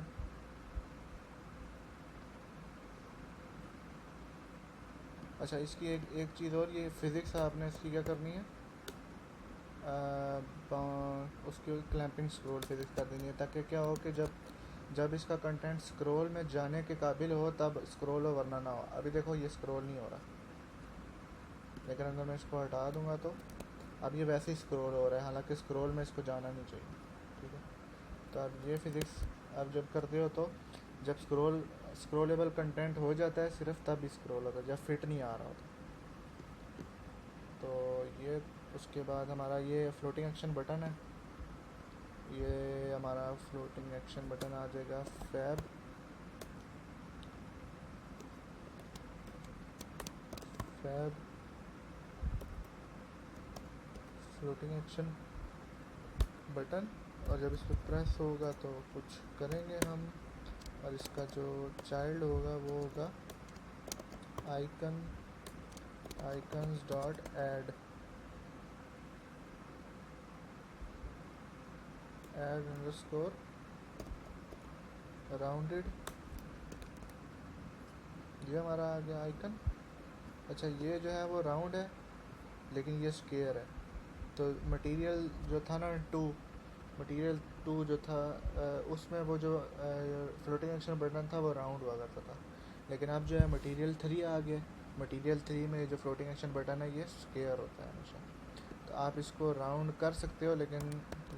[SPEAKER 1] अच्छा, इसकी एक चीज़ और, ये फिज़िक्स आपने इसकी क्या करनी है, उसकी क्लैंपिंग स्क्रॉल फिज़िक्स कर देनी है, ताकि क्या हो कि जब इसका कंटेंट स्क्रॉल में जाने के काबिल हो तब स्क्रॉल हो, वरना ना हो। अभी देखो ये स्क्रॉल नहीं हो रहा, लेकिन अगर मैं इसको हटा दूंगा तो अब ये वैसे ही स्क्रॉल हो रहा है, हालांकि स्क्रॉल में इसको जाना नहीं चाहिए। ठीक है, तो अब ये फिज़िक्स अब जब करते हो तो जब स्क्रॉलेबल कंटेंट हो जाता है सिर्फ तब स्क्रॉल होता है, जब फिट नहीं आ रहा होता। तो ये उसके बाद हमारा ये फ्लोटिंग एक्शन बटन है, ये हमारा फ्लोटिंग एक्शन बटन आ जाएगा फैब फ्लोटिंग एक्शन बटन। और जब इस पर प्रेस होगा तो कुछ करेंगे हम, और इसका जो चाइल्ड होगा वो होगा icons dot add. Add underscore rounded, ये हमारा आ गया आइकन। अच्छा ये जो है वो राउंड है लेकिन ये स्क्वायर है, तो मटेरियल जो था ना मटेरियल टू जो था उसमें वो जो फ्लोटिंग एक्शन बटन था वो राउंड हुआ करता था, लेकिन अब जो है मटेरियल 3 आ गया। मटेरियल 3 में जो फ्लोटिंग एक्शन बटन है ये स्क्वायर होता है हमेशा, तो आप इसको राउंड कर सकते हो लेकिन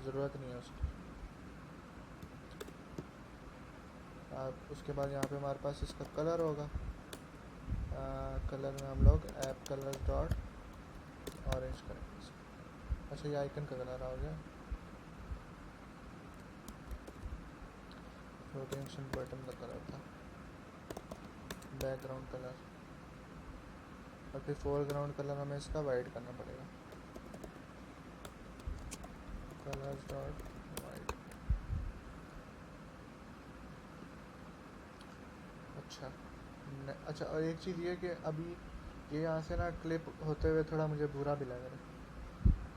[SPEAKER 1] ज़रूरत नहीं है उसकी। आप उसके बाद यहाँ पे हमारे पास इसका कलर होगा, कलर में हम लोग ऐप कलर डॉट ऑरेंज करेंगे इसको। अच्छा ये आइकन का कलर आ गया, फ्लोटिंग बटन का कलर था बैकग्राउंड कलर, और फिर फोरग्राउंड कलर हमें इसका वाइट करना पड़ेगा, कलर डॉट वाइट। अच्छा और एक चीज़ ये कि अभी ये यहाँ से ना क्लिप होते हुए थोड़ा मुझे बुरा भी लग रहा है,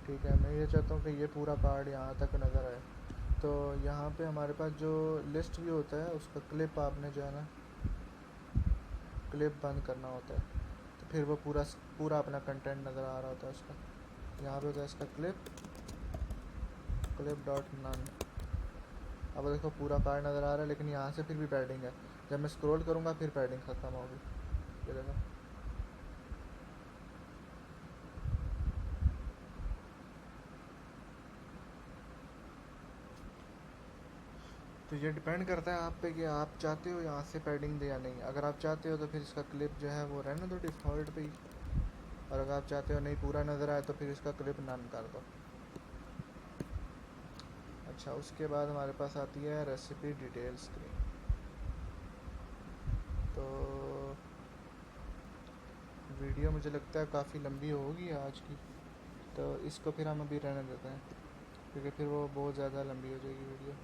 [SPEAKER 1] ठीक है। मैं ये चाहता हूँ कि ये पूरा कार्ड यहाँ तक नज़र आए, तो यहाँ पे हमारे पास जो लिस्ट भी होता है उसका क्लिप आपने जो है ना क्लिप बंद करना होता है, तो फिर वो पूरा पूरा अपना कंटेंट नज़र आ रहा होता है उसका। यहाँ पे होता है इसका क्लिप डॉट नन। अब देखो पूरा कार्ड नज़र आ रहा है लेकिन यहाँ से फिर भी पैडिंग है, जब मैं स्क्रॉल करूँगा फिर पैडिंग ख़त्म होगी, ये देखो। तो ये डिपेंड करता है आप पे कि आप चाहते हो यहाँ से पैडिंग दे या नहीं। अगर आप चाहते हो तो फिर इसका क्लिप जो है वो रहने दो डिफ़ॉल्ट पे ही, और अगर आप चाहते हो नहीं पूरा नज़र आए तो फिर इसका क्लिप नन कर दो। अच्छा उसके बाद हमारे पास आती है रेसिपी डिटेल स्क्रीन। तो वीडियो मुझे लगता है काफ़ी लंबी होगी आज की, तो इसको फिर हम अभी रहने देते हैं क्योंकि फिर वो बहुत ज़्यादा लंबी हो जाएगी वीडियो।